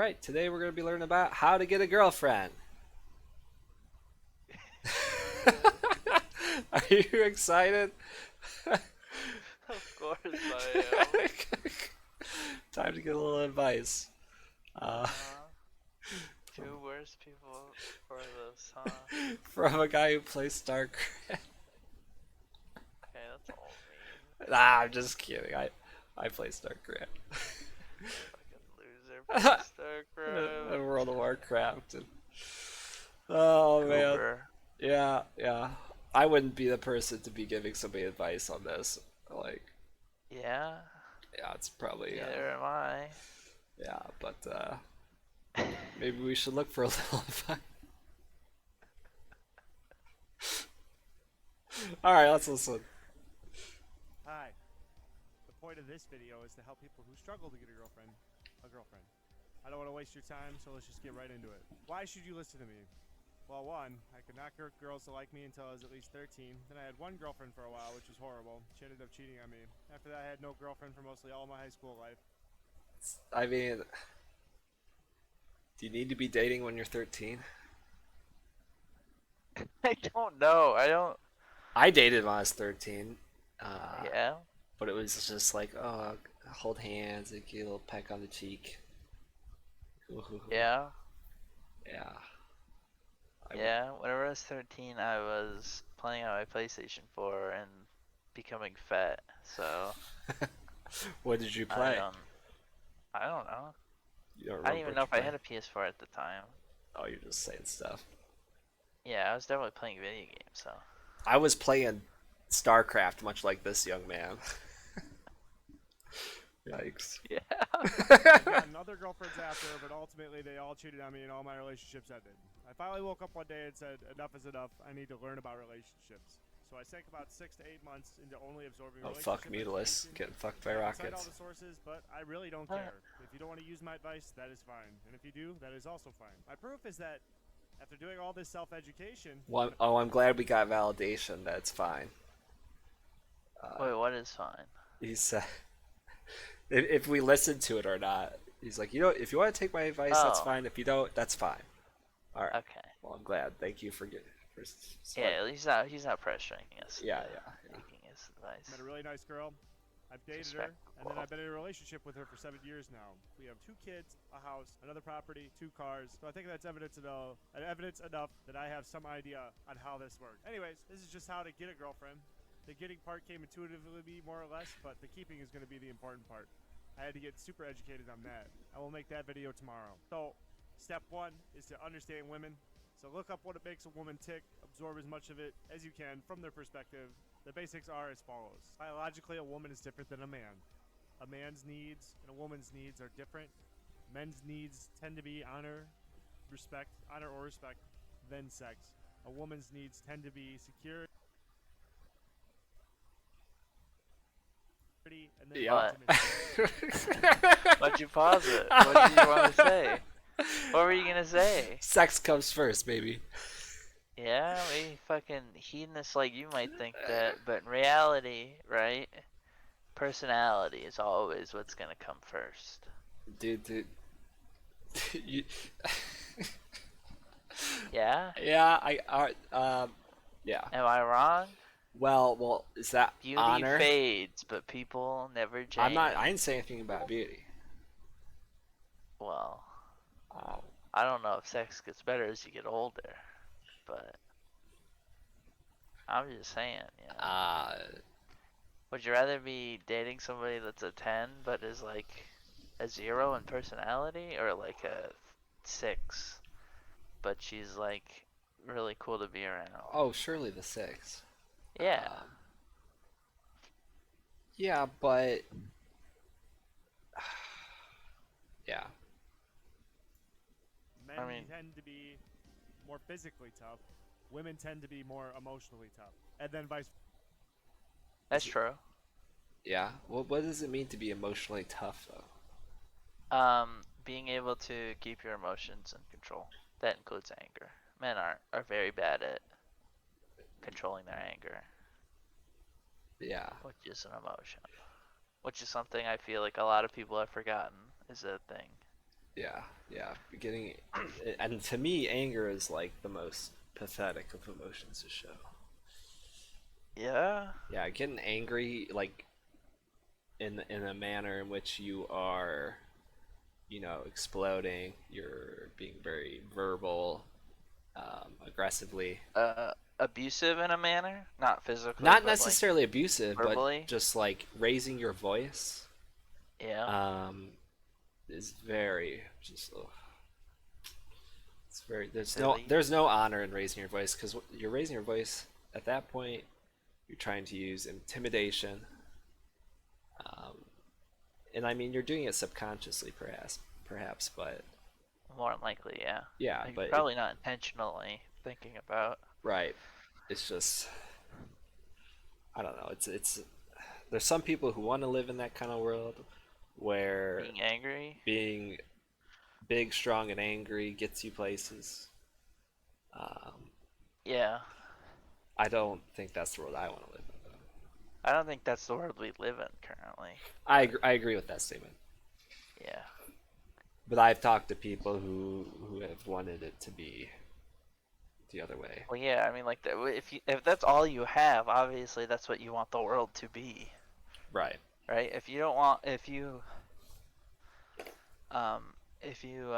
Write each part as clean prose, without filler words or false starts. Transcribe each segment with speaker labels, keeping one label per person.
Speaker 1: right, today we're going to be learning about how to get a girlfriend. Are you excited?
Speaker 2: Of course I am.
Speaker 1: Time to get a little advice. Uh,
Speaker 2: Uh-huh. Two worst people for this, huh?
Speaker 1: from a guy who plays StarCraft.
Speaker 2: Okay, that's all mean.
Speaker 1: Nah, I'm just kidding. I play StarCraft.
Speaker 2: Fucking loser plays
Speaker 1: In
Speaker 2: StarCraft.
Speaker 1: World of Warcraft. Oh man.
Speaker 2: Cooper.
Speaker 1: Yeah. I wouldn't be the person to be giving somebody advice on this. Like,
Speaker 2: Yeah,
Speaker 1: yeah, it's probably
Speaker 2: neither am I.
Speaker 1: yeah, but maybe we should look for a little advice. All right, let's listen.
Speaker 3: Hi. The point of this video is to help people who struggle to get a girlfriend. I don't want to waste your time, so let's just get right into it. Why should you listen to me? Well, one, I could not get girls to like me until I was at least 13. Then I had one girlfriend for a while, which was horrible. She ended up cheating on me. After that, I had no girlfriend for mostly all my high school life.
Speaker 1: I mean, do you need to be dating when you're 13?
Speaker 2: I don't know. I don't.
Speaker 1: I dated when I was 13,
Speaker 2: Yeah.
Speaker 1: but it was just like, oh, hold hands and get a little peck on the cheek.
Speaker 2: Yeah.
Speaker 1: Yeah. I,
Speaker 2: Yeah. Whenever I was 13, I was playing on my PlayStation 4 and becoming fat. So
Speaker 1: what did you
Speaker 2: I
Speaker 1: play?
Speaker 2: don't. I don't know.
Speaker 1: You don't
Speaker 2: I don't
Speaker 1: remember
Speaker 2: even
Speaker 1: what
Speaker 2: know
Speaker 1: you
Speaker 2: if I
Speaker 1: play?
Speaker 2: had a PS4 at the time.
Speaker 1: Oh, you're just saying stuff.
Speaker 2: Yeah, I was definitely playing video games, so.
Speaker 1: I was playing StarCraft, much like this young man. Yikes.
Speaker 2: Yeah.
Speaker 3: I've gotten other girlfriends after, but ultimately they all cheated on me and all my relationships ended. I finally woke up one day and said, enough is enough. I need to learn about relationships. So I sank about 6 to 8 months into only absorbing
Speaker 1: Oh fuck,
Speaker 3: relationship
Speaker 1: Mutilus
Speaker 3: education.
Speaker 1: getting fucked by
Speaker 3: I can cite all
Speaker 1: rockets.
Speaker 3: the sources, but I really don't care. If you don't want to use my advice, that is fine. And if you do, that is also fine. My proof is that after doing all this self-education,
Speaker 1: Well, oh, I'm glad we got validation. That's fine.
Speaker 2: Wait, what is fine?
Speaker 1: He said, if we listen to it or not. He's like, you know, if you want to take my advice, that's
Speaker 2: Oh,
Speaker 1: fine. If you don't, that's fine. All right.
Speaker 2: okay.
Speaker 1: Well, I'm glad. Thank you for getting. For,
Speaker 2: Yeah, at least not, he's not pressuring us
Speaker 1: yeah,
Speaker 2: into
Speaker 1: yeah.
Speaker 2: taking his
Speaker 3: I met
Speaker 2: advice.
Speaker 3: a really nice girl. I've dated
Speaker 2: It's
Speaker 3: her, and then
Speaker 2: respectable.
Speaker 3: I've been in a relationship with her for 7 years now. We have 2 kids, a house, another property, 2 cars. So I think that's evidence enough that I have some idea on how this works. Anyways, this is just how to get a girlfriend. The getting part came intuitively, more or less, but the keeping is going to be the important part. I had to get super educated on that. I will make that video tomorrow. So, step 1 is to understand women. So look up what it makes a woman tick, absorb as much of it as you can from their perspective. The basics are as follows. Biologically, a woman is different than a man. A man's needs and a woman's needs are different. Men's needs tend to be honor or respect, then sex. A woman's needs tend to be security and then
Speaker 1: Yep.
Speaker 2: What?
Speaker 3: intimacy.
Speaker 2: Why'd you pause it? What did you want to say? What were you gonna say?
Speaker 1: Sex comes first, baby.
Speaker 2: Yeah, we fucking hedonists like you might think that, but in reality, right? Personality is always what's gonna come first.
Speaker 1: Dude. you,
Speaker 2: Yeah?
Speaker 1: yeah, yeah.
Speaker 2: Am I wrong?
Speaker 1: Well, is that
Speaker 2: Beauty
Speaker 1: honor?
Speaker 2: fades, but people never
Speaker 1: I'm not. I
Speaker 2: change.
Speaker 1: didn't say anything about beauty.
Speaker 2: Well,
Speaker 1: Um,
Speaker 2: I don't know if sex gets better as you get older, but I'm just saying.
Speaker 1: uh,
Speaker 2: Would you rather be dating somebody that's a 10 but is like a 0 in personality, or like a 6 but she's like really cool to be around?
Speaker 1: oh, surely the six.
Speaker 2: Yeah.
Speaker 1: Um, yeah, but yeah,
Speaker 2: I
Speaker 3: Men
Speaker 2: mean,
Speaker 3: tend to be more physically tough. Women tend to be more emotionally tough. And then vice
Speaker 2: that's true.
Speaker 1: yeah. What does it mean to be emotionally tough, though?
Speaker 2: Being able to keep your emotions in control. That includes anger. Men are very bad at controlling their anger,
Speaker 1: Yeah,
Speaker 2: which is an emotion. Which is something I feel like a lot of people have forgotten is a thing.
Speaker 1: Yeah, yeah. Getting and to me, anger is like the most pathetic of emotions to show.
Speaker 2: Yeah.
Speaker 1: Yeah, getting angry like in a manner in which you are, exploding. You're being very verbal, aggressively.
Speaker 2: Abusive in a manner, not physically,
Speaker 1: Not
Speaker 2: but like
Speaker 1: necessarily abusive, but
Speaker 2: verbally.
Speaker 1: just like raising your voice.
Speaker 2: Yeah.
Speaker 1: Um, is very just. Ugh. It's very
Speaker 2: Silly.
Speaker 1: there's no honor in raising your voice because you're raising your voice at that point. You're trying to use intimidation, um, and I mean you're doing it subconsciously, perhaps, but
Speaker 2: More than likely, yeah.
Speaker 1: yeah,
Speaker 2: Like
Speaker 1: but
Speaker 2: probably not intentionally thinking about
Speaker 1: right. It's just I don't know. It's there's some people who want to live in that kind of world where
Speaker 2: being angry.
Speaker 1: being big, strong, and angry gets you places. Um,
Speaker 2: Yeah.
Speaker 1: I don't think that's the world I want to live in.
Speaker 2: I don't think that's the world we live in currently.
Speaker 1: I agree with that statement.
Speaker 2: Yeah.
Speaker 1: But I've talked to people who have wanted it to be the other way.
Speaker 2: Well, yeah. I mean, like, if that's all you have, obviously that's what you want the world to be,
Speaker 1: Right.
Speaker 2: right? If you don't want, um, if you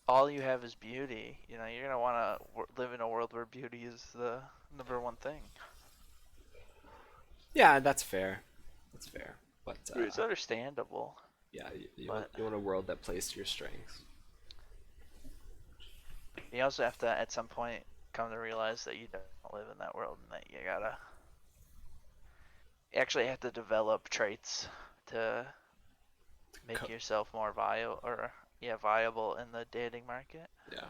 Speaker 2: all you have is beauty, you're gonna want to live in a world where beauty is the number one thing.
Speaker 1: Yeah, that's fair. That's fair. But
Speaker 2: It's understandable,
Speaker 1: yeah,
Speaker 2: but
Speaker 1: you want a world that plays to your strengths.
Speaker 2: you also have to, at some point, come to realize that you don't live in that world and that you actually have to develop traits to make
Speaker 1: Co-
Speaker 2: yourself more viable in the dating market.
Speaker 1: yeah.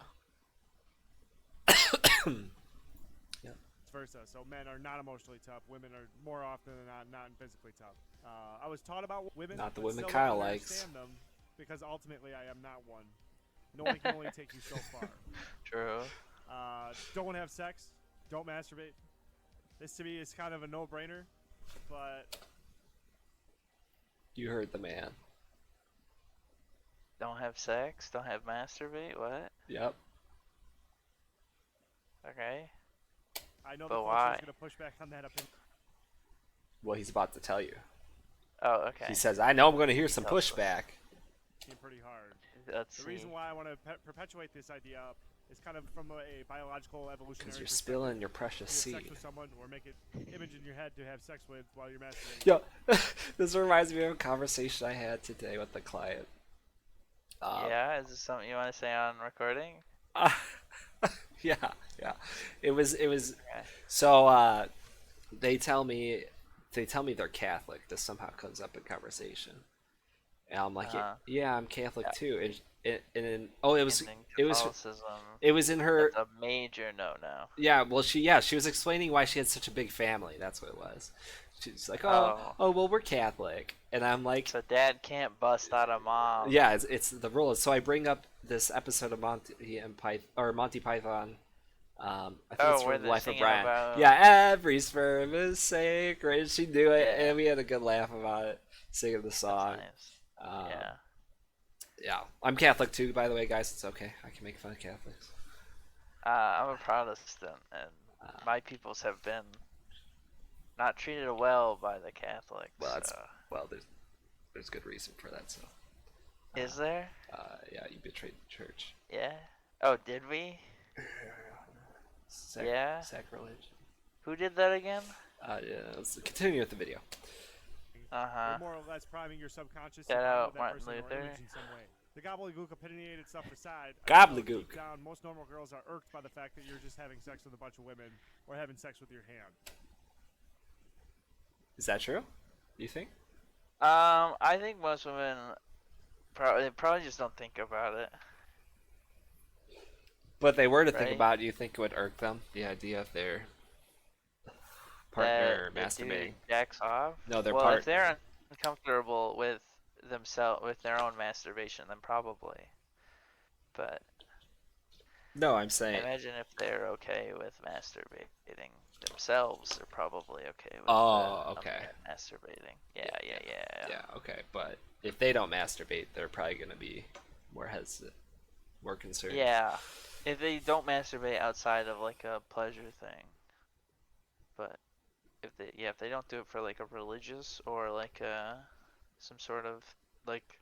Speaker 1: Yeah.
Speaker 3: Vice versa. So men are not emotionally tough. Women are more often than not physically tough. I was taught about women,
Speaker 1: Not the
Speaker 3: but
Speaker 1: women
Speaker 3: still
Speaker 1: Kyle
Speaker 3: don't
Speaker 1: likes.
Speaker 3: understand them because ultimately I am not one. No one can only take you so far.
Speaker 2: True.
Speaker 3: Don't have sex. Don't masturbate. This to me is kind of a no-brainer, but
Speaker 1: You heard the man.
Speaker 2: Don't have sex. Don't have masturbate. What?
Speaker 1: Yep.
Speaker 2: Okay.
Speaker 3: I know the
Speaker 2: But
Speaker 3: culture is
Speaker 2: why?
Speaker 3: going to push back on that opinion.
Speaker 1: Well, he's about to tell you.
Speaker 2: Oh, okay.
Speaker 1: He says, "I know I'm going to hear some
Speaker 2: Tells us.
Speaker 1: pushback."
Speaker 3: Pretty hard.
Speaker 2: Let's
Speaker 3: The
Speaker 2: see.
Speaker 3: reason why I want to perpetuate this idea is kind of from a biological evolutionary
Speaker 1: Because you're
Speaker 3: perspective.
Speaker 1: spilling your
Speaker 3: You
Speaker 1: precious
Speaker 3: have sex
Speaker 1: seed.
Speaker 3: with someone or make it image in your head to have sex with while you're masturbating.
Speaker 1: Yo, this reminds me of a conversation I had today with the client.
Speaker 2: Yeah, is this something you want to say on recording?
Speaker 1: Uh, yeah, yeah. It was.
Speaker 2: Okay.
Speaker 1: So they tell me they're Catholic. This somehow comes up in conversation, and I'm like,
Speaker 2: Uh-huh.
Speaker 1: yeah, I'm Catholic
Speaker 2: Yeah.
Speaker 1: too. And then, oh,
Speaker 2: Ending
Speaker 1: it was
Speaker 2: Catholicism.
Speaker 1: it was in her.
Speaker 2: That's a major no-no.
Speaker 1: Yeah, well, she was explaining why she had such a big family. That's what it was. She's like,
Speaker 2: Oh.
Speaker 1: well, we're Catholic, and I'm like,
Speaker 2: So dad can't bust out a mom.
Speaker 1: yeah, it's the rule. So I bring up this episode of Monty Python. I think it's
Speaker 2: Oh, where
Speaker 1: from
Speaker 2: they're
Speaker 1: Life of
Speaker 2: singing
Speaker 1: Brian.
Speaker 2: about.
Speaker 1: Yeah, every sperm is sacred. She knew it,
Speaker 2: Yeah.
Speaker 1: and we had a good laugh about it, singing the
Speaker 2: That's
Speaker 1: song.
Speaker 2: nice.
Speaker 1: Um,
Speaker 2: Yeah.
Speaker 1: yeah, I'm Catholic too, by the way, guys. It's okay. I can make fun of Catholics.
Speaker 2: I'm a Protestant, and my peoples have been not treated well by the Catholics.
Speaker 1: Well, there's good reason for that. So,
Speaker 2: Is there?
Speaker 1: yeah, you betrayed the church.
Speaker 2: Yeah. Oh, did we? Yeah.
Speaker 1: Sacrilege.
Speaker 2: Who did that again?
Speaker 1: Yeah, let's continue with the video.
Speaker 2: Uh-huh.
Speaker 3: You're more or less priming your subconscious
Speaker 2: Shout
Speaker 3: to
Speaker 2: out
Speaker 3: that
Speaker 2: Martin
Speaker 3: person or
Speaker 2: Luther.
Speaker 3: image in some way. The gobbledygook opinionated stuff aside, I know
Speaker 1: Gobbledygook.
Speaker 3: deep down, most normal girls are irked by the fact that you're just having sex with a bunch of women or having sex with your hand.
Speaker 1: Is that true? You think?
Speaker 2: I think most women probably just don't think about it.
Speaker 1: But they were to think
Speaker 2: Right.
Speaker 1: about it, you think it would irk them? The idea of their partner
Speaker 2: That the dude
Speaker 1: masturbating?
Speaker 2: jacks off.
Speaker 1: No, their
Speaker 2: Well,
Speaker 1: partner.
Speaker 2: if they're uncomfortable with themselves, with their own masturbation, then probably. But
Speaker 1: No, I'm
Speaker 2: I
Speaker 1: saying.
Speaker 2: imagine if they're okay with masturbating themselves, they're probably okay with
Speaker 1: Oh,
Speaker 2: the
Speaker 1: okay.
Speaker 2: man masturbating. Yeah.
Speaker 1: Yeah, okay. But if they don't masturbate, they're probably going to be more hesitant, more concerned.
Speaker 2: Yeah, if they don't masturbate outside of like a pleasure thing, but if they don't do it for like a religious or like some sort of like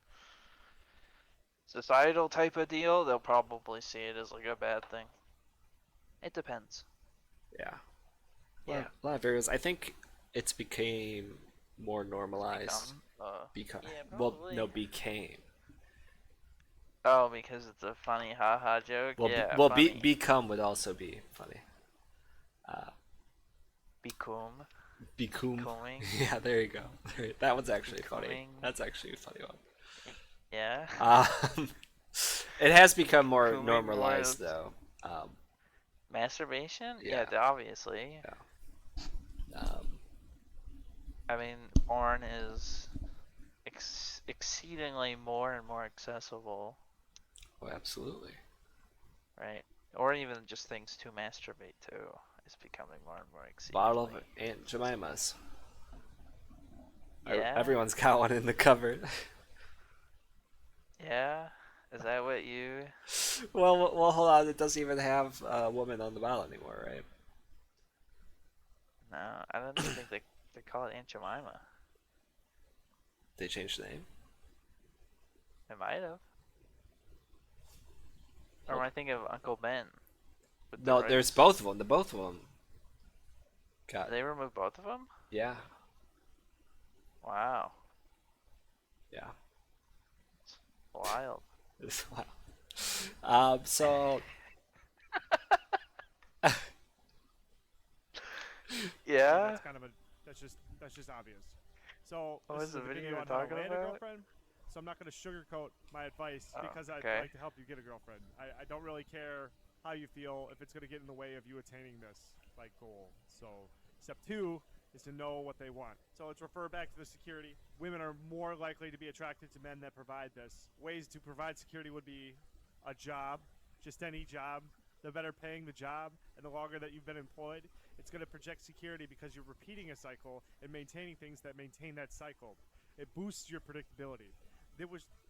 Speaker 2: societal type of deal, they'll probably see it as like a bad thing. It depends.
Speaker 1: Yeah.
Speaker 2: Yeah.
Speaker 1: A lot of areas. I think it's became more
Speaker 2: It's
Speaker 1: normalized. Become
Speaker 2: yeah,
Speaker 1: well,
Speaker 2: probably.
Speaker 1: no, became.
Speaker 2: Oh, because it's a funny haha joke.
Speaker 1: Well,
Speaker 2: Yeah,
Speaker 1: be,
Speaker 2: funny.
Speaker 1: become would also be funny.
Speaker 2: Become.
Speaker 1: Become.
Speaker 2: Becoming.
Speaker 1: Yeah, there you go. That one's actually funny.
Speaker 2: Becoming.
Speaker 1: That's actually a funny one.
Speaker 2: Yeah.
Speaker 1: It has become more
Speaker 2: Becoming
Speaker 1: normalized
Speaker 2: more
Speaker 1: though. Um,
Speaker 2: masturbation?
Speaker 1: yeah,
Speaker 2: Yeah, obviously.
Speaker 1: yeah.
Speaker 2: I mean, porn is exceedingly more and more accessible,
Speaker 1: Oh, absolutely.
Speaker 2: right? Or even just things to masturbate to is becoming more and more
Speaker 1: Bottle of
Speaker 2: exceedingly.
Speaker 1: Aunt Jemima's.
Speaker 2: Yeah.
Speaker 1: Everyone's got one in the cupboard.
Speaker 2: Yeah. Is that what you?
Speaker 1: Well, hold on. It doesn't even have a woman on the bottle anymore, right?
Speaker 2: No, I don't even think they call it Aunt Jemima.
Speaker 1: They changed the name.
Speaker 2: It might have. Or
Speaker 1: Oh.
Speaker 2: am I thinking of Uncle Ben? With the
Speaker 1: No, there's
Speaker 2: rice?
Speaker 1: both of them. The both of them. Got
Speaker 2: They removed both of them?
Speaker 1: yeah,
Speaker 2: Wow.
Speaker 1: yeah.
Speaker 2: Wild.
Speaker 1: Wow. So
Speaker 2: Yeah.
Speaker 3: That's kind of that's just obvious. So
Speaker 2: What
Speaker 3: this
Speaker 2: was
Speaker 3: is
Speaker 2: the
Speaker 3: a
Speaker 2: video
Speaker 3: video
Speaker 2: you were
Speaker 3: on how to
Speaker 2: talking
Speaker 3: land a
Speaker 2: about?
Speaker 3: girlfriend. So I'm not going to sugarcoat my advice
Speaker 2: Oh,
Speaker 3: because I'd
Speaker 2: okay.
Speaker 3: like to help you get a girlfriend. I don't really care how you feel if it's going to get in the way of you attaining this like goal. So step 2 is to know what they want. So let's refer back to the security. Women are more likely to be attracted to men that provide this. Ways to provide security would be a job, just any job. The better paying the job and the longer that you've been employed, it's going to project security because you're repeating a cycle and maintaining things that maintain that cycle. It boosts your predictability.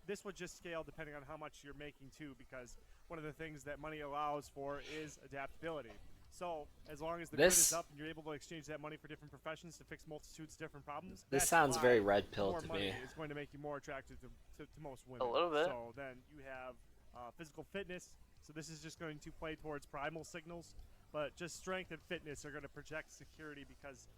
Speaker 3: This would just scale depending on how much you're making too, because one of the things that money allows for is adaptability. So as long as the grid is up and you're able to exchange that money for different professions to fix multitudes of different problems,
Speaker 1: this
Speaker 3: that's
Speaker 1: sounds
Speaker 3: why
Speaker 1: very red pill
Speaker 3: more
Speaker 1: to
Speaker 3: money
Speaker 1: me.
Speaker 3: is going to make you more attractive to most women.
Speaker 2: A little bit.
Speaker 3: So then you have physical fitness. So this is just going to play towards primal signals, but just strength and fitness are going to project security because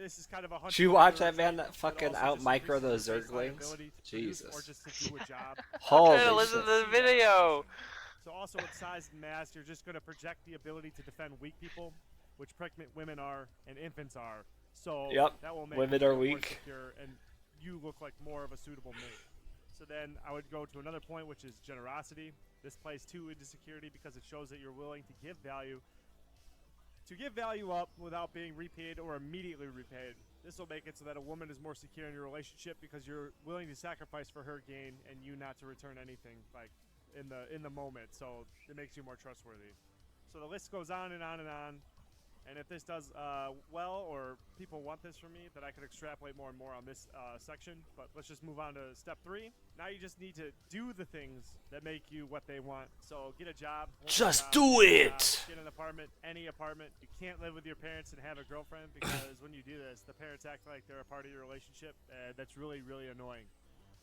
Speaker 3: this is kind of a hunter.
Speaker 1: Did you watch that
Speaker 3: trait
Speaker 1: man that fucking
Speaker 3: also
Speaker 1: out
Speaker 3: just
Speaker 1: micro
Speaker 3: increases
Speaker 1: those
Speaker 3: your baseline
Speaker 1: Zerglings?
Speaker 3: ability to produce
Speaker 1: Jesus.
Speaker 3: or just to do a job.
Speaker 2: I'm trying to
Speaker 1: Holy
Speaker 2: listen
Speaker 1: shit.
Speaker 2: to the video.
Speaker 3: So also with size and mass, you're just going to project the ability to defend weak people, which pregnant women are and infants are. So
Speaker 1: Yep,
Speaker 3: that will make
Speaker 1: women
Speaker 3: you
Speaker 1: are
Speaker 3: more
Speaker 1: weak.
Speaker 3: secure and you look like more of a suitable mate. So then I would go to another point, which is generosity. This plays too into security because it shows that you're willing to give value up without being repaid or immediately repaid. This will make it so that a woman is more secure in your relationship because you're willing to sacrifice for her gain and you not to return anything like in the moment. So it makes you more trustworthy. So the list goes on and on and on. And if this does well, or people want this from me, then I could extrapolate more and more on this section. But let's just move on to step 3. Now you just need to do the things that make you what they want. So get a job.
Speaker 1: Just do it!
Speaker 3: Get an apartment, any apartment. You can't live with your parents and have a girlfriend because when you do this, the parents act like they're a part of your relationship. That's really, really annoying.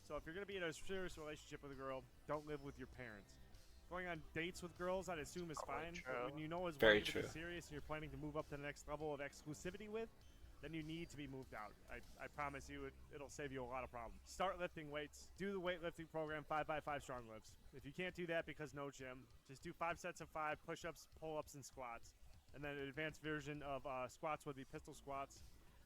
Speaker 3: So if you're going to be in a serious relationship with a girl, don't live with your parents. Going on dates with girls, I'd assume is fine. But when you know is
Speaker 1: Very
Speaker 3: to
Speaker 1: true.
Speaker 3: be serious and you're planning to move up to the next level of exclusivity with, then you need to be moved out. I promise you, it'll save you a lot of problems. Start lifting weights. Do the weightlifting program 5x5 strong lifts. If you can't do that because no gym, just do 5 sets of 5 push-ups, pull-ups, and squats. And then an advanced version of squats would be pistol squats.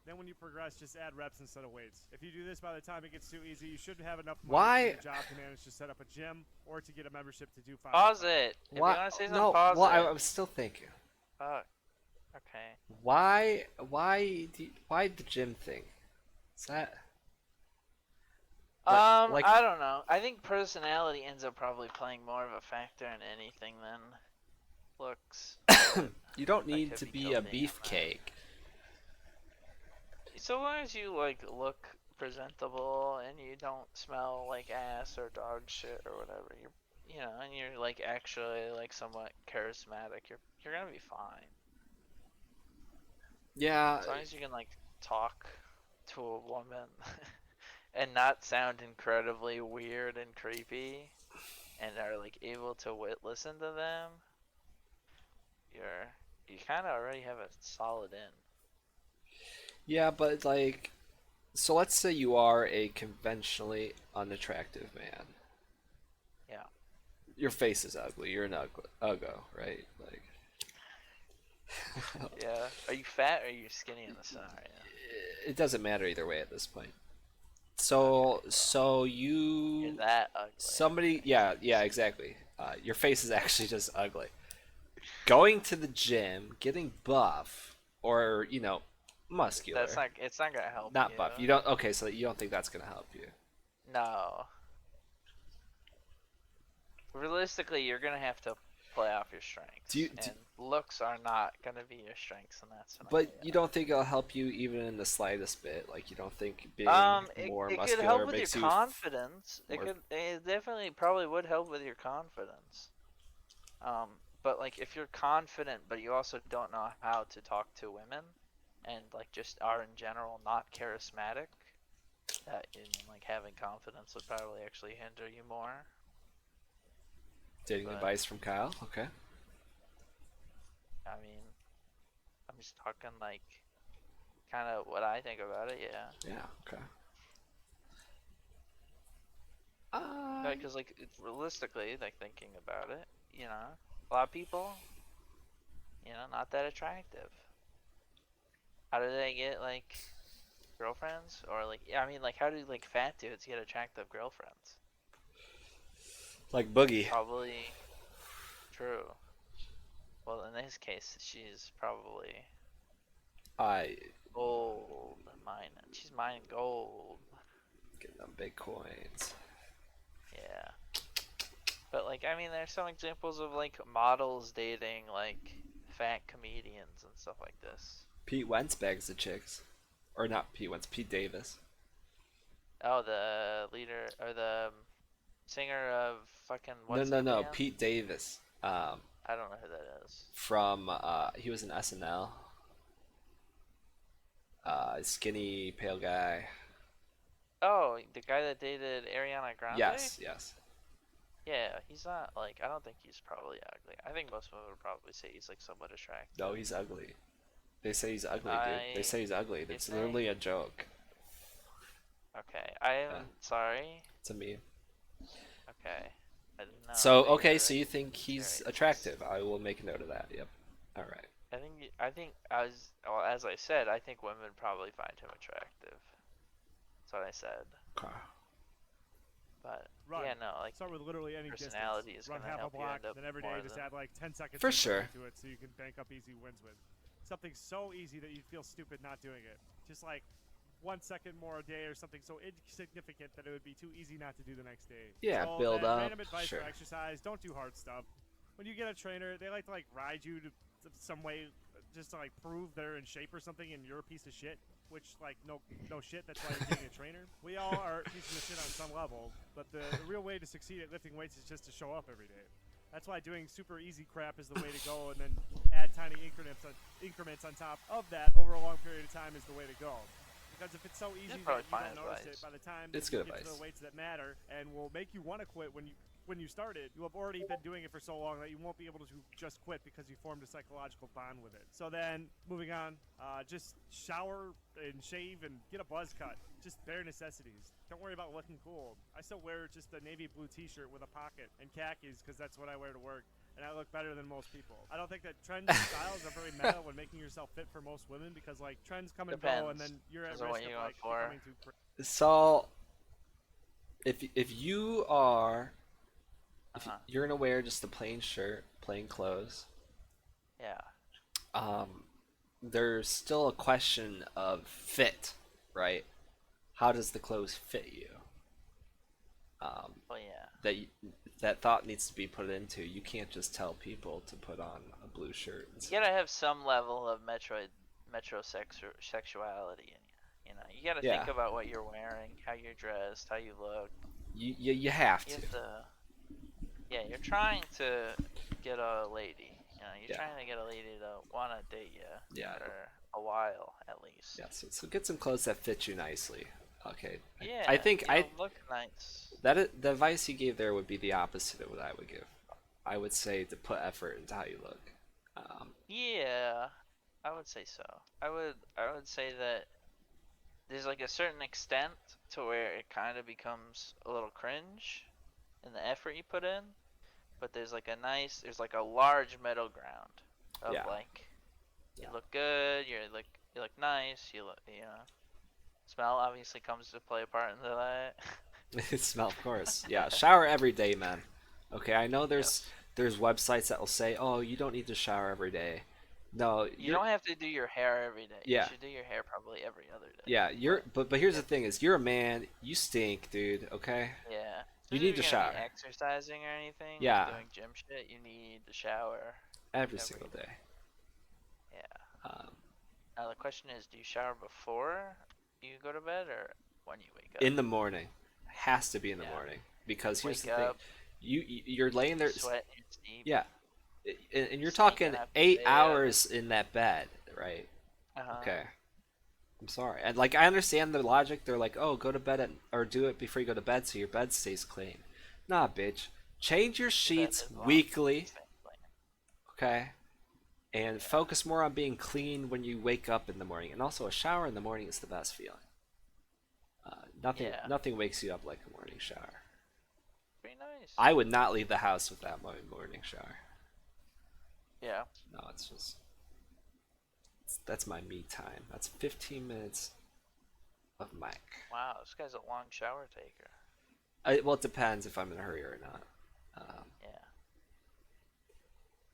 Speaker 3: Then when you progress, just add reps instead of weights. If you do this by the time it gets too easy, you should have enough money in your job to manage to set up a gym or to get a membership to do 5.
Speaker 2: Pause it. If you want to say something,
Speaker 1: No,
Speaker 2: pause
Speaker 1: well,
Speaker 2: it.
Speaker 1: I'm still thinking.
Speaker 2: Fuck. Okay.
Speaker 1: Why the gym thing? Is that like
Speaker 2: I don't know. I think personality ends up probably playing more of a factor in anything than looks.
Speaker 1: you don't
Speaker 2: I
Speaker 1: need
Speaker 2: could
Speaker 1: to
Speaker 2: be
Speaker 1: be a
Speaker 2: guilty on that.
Speaker 1: beefcake.
Speaker 2: So long as you like look presentable and you don't smell like ass or dog shit or whatever, you know, and you're like actually like somewhat charismatic, you're gonna be fine.
Speaker 1: Yeah,
Speaker 2: As long as you can like talk to a woman and not sound incredibly weird and creepy, and are like able to listen to them, you're you kind of already have a solid in.
Speaker 1: yeah, but like, so let's say you are a conventionally unattractive man.
Speaker 2: Yeah.
Speaker 1: Your face is ugly. You're an uggo, right? Like,
Speaker 2: Yeah. Are you fat or are you skinny in the scenario?
Speaker 1: it doesn't matter either way at this point.
Speaker 2: Okay,
Speaker 1: So,
Speaker 2: well,
Speaker 1: so
Speaker 2: you're
Speaker 1: you,
Speaker 2: that ugly.
Speaker 1: somebody,
Speaker 2: Okay.
Speaker 1: yeah, yeah, exactly. Your face is actually just ugly. Going to the gym, getting buff, or
Speaker 2: That's
Speaker 1: muscular,
Speaker 2: not. It's not gonna help
Speaker 1: not
Speaker 2: you.
Speaker 1: buff. You don't. Okay, so you don't think that's gonna help you?
Speaker 2: No. Realistically, you're gonna have to play off your
Speaker 1: Do
Speaker 2: strengths,
Speaker 1: you?
Speaker 2: and looks are not gonna be your strengths in that
Speaker 1: But
Speaker 2: scenario.
Speaker 1: you don't think it'll help you even in the slightest bit? Like you don't think being
Speaker 2: It,
Speaker 1: more
Speaker 2: it could help
Speaker 1: muscular
Speaker 2: with your
Speaker 1: makes you
Speaker 2: confidence.
Speaker 1: more?
Speaker 2: It definitely probably would help with your confidence. Um, but like if you're confident, but you also don't know how to talk to women, and like just are in general not charismatic, that in like having confidence would probably actually hinder you more.
Speaker 1: Dating
Speaker 2: But
Speaker 1: advice from Kyle. Okay.
Speaker 2: I mean, I'm just talking like kind of what I think about it. Yeah.
Speaker 1: Yeah. Okay.
Speaker 2: Because like realistically, like thinking about it, you know, a lot of people, you know, not that attractive. How do they get like girlfriends? Or like, yeah, I mean, like, how do like fat dudes get attractive girlfriends?
Speaker 1: Like Boogie.
Speaker 2: Probably true. Well, in his case, she's probably
Speaker 1: I
Speaker 2: gold mining. She's mining gold.
Speaker 1: get them big coins.
Speaker 2: Yeah. But like, I mean, there's some examples of like models dating like fat comedians and stuff like this.
Speaker 1: Pete Wentz bags the chicks, or not Pete Wentz. Pete Davis.
Speaker 2: Oh, the leader or the singer of fucking
Speaker 1: No,
Speaker 2: what's
Speaker 1: no,
Speaker 2: his
Speaker 1: no.
Speaker 2: band?
Speaker 1: Pete Davis.
Speaker 2: I don't know who that is.
Speaker 1: From he was in SNL. Skinny, pale guy.
Speaker 2: Oh, the guy that dated Ariana Grande?
Speaker 1: Yes, yes.
Speaker 2: Yeah, he's not like I don't think he's probably ugly. I think most women would probably say he's like somewhat attractive.
Speaker 1: No, he's ugly. They say he's ugly, dude. They
Speaker 2: I
Speaker 1: say he's ugly.
Speaker 2: you
Speaker 1: It's
Speaker 2: think?
Speaker 1: literally a joke.
Speaker 2: Okay, I
Speaker 1: Yeah,
Speaker 2: am sorry.
Speaker 1: it's a meme.
Speaker 2: Okay, I didn't know
Speaker 1: So,
Speaker 2: that
Speaker 1: okay,
Speaker 2: you're
Speaker 1: so you think he's
Speaker 2: experienced.
Speaker 1: attractive? I will make a note of that. Yep. All right.
Speaker 2: I think as I said, I think women probably find him attractive. That's what I said.
Speaker 1: Okay.
Speaker 2: But
Speaker 3: Run.
Speaker 2: yeah, no, like
Speaker 3: Start with literally any distance.
Speaker 2: personality is
Speaker 3: Run
Speaker 2: gonna
Speaker 3: half a
Speaker 2: help you
Speaker 3: block,
Speaker 2: end up
Speaker 3: then every
Speaker 2: more
Speaker 3: day just
Speaker 2: than
Speaker 3: add like 10 seconds
Speaker 1: For
Speaker 3: of
Speaker 1: sure.
Speaker 3: to it so you can bank up easy wins with. Something so easy that you'd feel stupid not doing it. Just like 1 second more a day or something so insignificant that it would be too easy not to do the next day.
Speaker 1: Yeah,
Speaker 3: So
Speaker 1: build
Speaker 3: then,
Speaker 1: up.
Speaker 3: random advice
Speaker 1: Sure.
Speaker 3: for exercise: don't do hard stuff. When you get a trainer, they like to like ride you to some way just to like prove they're in shape or something, and you're a piece of shit. Which like no shit. That's why you're getting a trainer. We all are pieces of shit on some level, but the real way to succeed at lifting weights is just to show up every day. That's why doing super easy crap is the way to go, and then add tiny increments on top of that over a long period of time is the way to go. Because if it's so easy that
Speaker 2: probably
Speaker 3: you
Speaker 2: fine
Speaker 3: don't notice
Speaker 2: advice.
Speaker 3: it, by the time
Speaker 1: It's
Speaker 3: you
Speaker 1: good
Speaker 3: get to
Speaker 1: advice.
Speaker 3: the weights that matter and will make you want to quit when you started, you have already been doing it for so long that you won't be able to just quit because you formed a psychological bond with it. So then, moving on, just shower and shave and get a buzz cut. Just bare necessities. Don't worry about looking cool. I still wear just a navy blue t-shirt with a pocket and khakis because that's what I wear to work. And I look better than most people. I don't think that trends and styles are very meta when making yourself fit for most women because like trends come and go and
Speaker 2: Depends.
Speaker 3: then you're at
Speaker 2: Depends on what
Speaker 3: risk of
Speaker 2: you're going
Speaker 3: like
Speaker 2: for.
Speaker 3: becoming too
Speaker 1: So, if you are, if
Speaker 2: Uh-huh.
Speaker 1: you're gonna wear just a plain shirt, plain clothes,
Speaker 2: Yeah.
Speaker 1: um, there's still a question of fit, right? How does the clothes fit you?
Speaker 2: Well, yeah.
Speaker 1: That that thought needs to be put into. You can't just tell people to put on a blue shirt.
Speaker 2: You gotta have some level of metrosexuality in you. You know, you gotta
Speaker 1: Yeah,
Speaker 2: think about what you're wearing, how you're dressed, how you look.
Speaker 1: you have
Speaker 2: You
Speaker 1: to.
Speaker 2: have to, Yeah, you're trying to get a lady. You know, you're
Speaker 1: Yeah.
Speaker 2: trying to get a lady to wanna date you
Speaker 1: Yeah.
Speaker 2: for a while at least.
Speaker 1: Yeah. So get some clothes that fit you nicely. Okay. I
Speaker 2: Yeah,
Speaker 1: think
Speaker 2: you know, look nice.
Speaker 1: the advice you gave there would be the opposite of what I would give. I would say to put effort into how you look.
Speaker 2: Yeah, I would say so. I would say that there's like a certain extent to where it kind of becomes a little cringe in the effort you put in, but there's like a large middle ground of
Speaker 1: Yeah.
Speaker 2: like you
Speaker 1: Yeah.
Speaker 2: look good, you look nice, smell obviously comes to play a part into that.
Speaker 1: Smell, of course. Yeah. Shower every day, man. Okay. I know
Speaker 2: Yes.
Speaker 1: there's websites that will say, oh, you don't need to shower every day. No,
Speaker 2: You
Speaker 1: you're
Speaker 2: don't have to do your hair every day. You
Speaker 1: yeah.
Speaker 2: should do your hair probably every other day.
Speaker 1: Yeah, but here's the
Speaker 2: Yeah,
Speaker 1: thing is you're a man, you stink, dude, okay?
Speaker 2: yeah.
Speaker 1: You
Speaker 2: Especially
Speaker 1: need
Speaker 2: if
Speaker 1: to
Speaker 2: you're gonna be
Speaker 1: shower.
Speaker 2: exercising or anything, like
Speaker 1: Yeah,
Speaker 2: doing gym shit, you need to shower
Speaker 1: every
Speaker 2: every
Speaker 1: single day.
Speaker 2: day. Yeah.
Speaker 1: Um,
Speaker 2: Now the question is, do you shower before you go to bed or when you wake up?
Speaker 1: in the morning. Has to be in the
Speaker 2: Yeah.
Speaker 1: morning because here's
Speaker 2: Wake
Speaker 1: the thing.
Speaker 2: up,
Speaker 1: You're laying there
Speaker 2: sweat in your sleep,
Speaker 1: yeah, and you're talking
Speaker 2: stinking after a
Speaker 1: 8
Speaker 2: day of it.
Speaker 1: hours in that bed, right?
Speaker 2: Uh-huh.
Speaker 1: Okay. I'm sorry. And like I understand the logic. They're like, "Oh, go to bed or do it before you go to bed so your bed stays clean." Nah, bitch. Change your
Speaker 2: Your bed
Speaker 1: sheets
Speaker 2: is long.
Speaker 1: weekly,
Speaker 2: Exactly.
Speaker 1: okay? And
Speaker 2: Yeah.
Speaker 1: focus more on being clean when you wake up in the morning. And also, a shower in the morning is the best feeling.
Speaker 2: Yeah.
Speaker 1: Nothing wakes you up like a morning shower.
Speaker 2: Pretty nice.
Speaker 1: I would not leave the house without my morning shower.
Speaker 2: Yeah.
Speaker 1: No, that's my me time. That's 15 minutes of Mike.
Speaker 2: Wow, this guy's a long shower taker.
Speaker 1: Well, it depends if I'm in a hurry or not. Um,
Speaker 2: Yeah.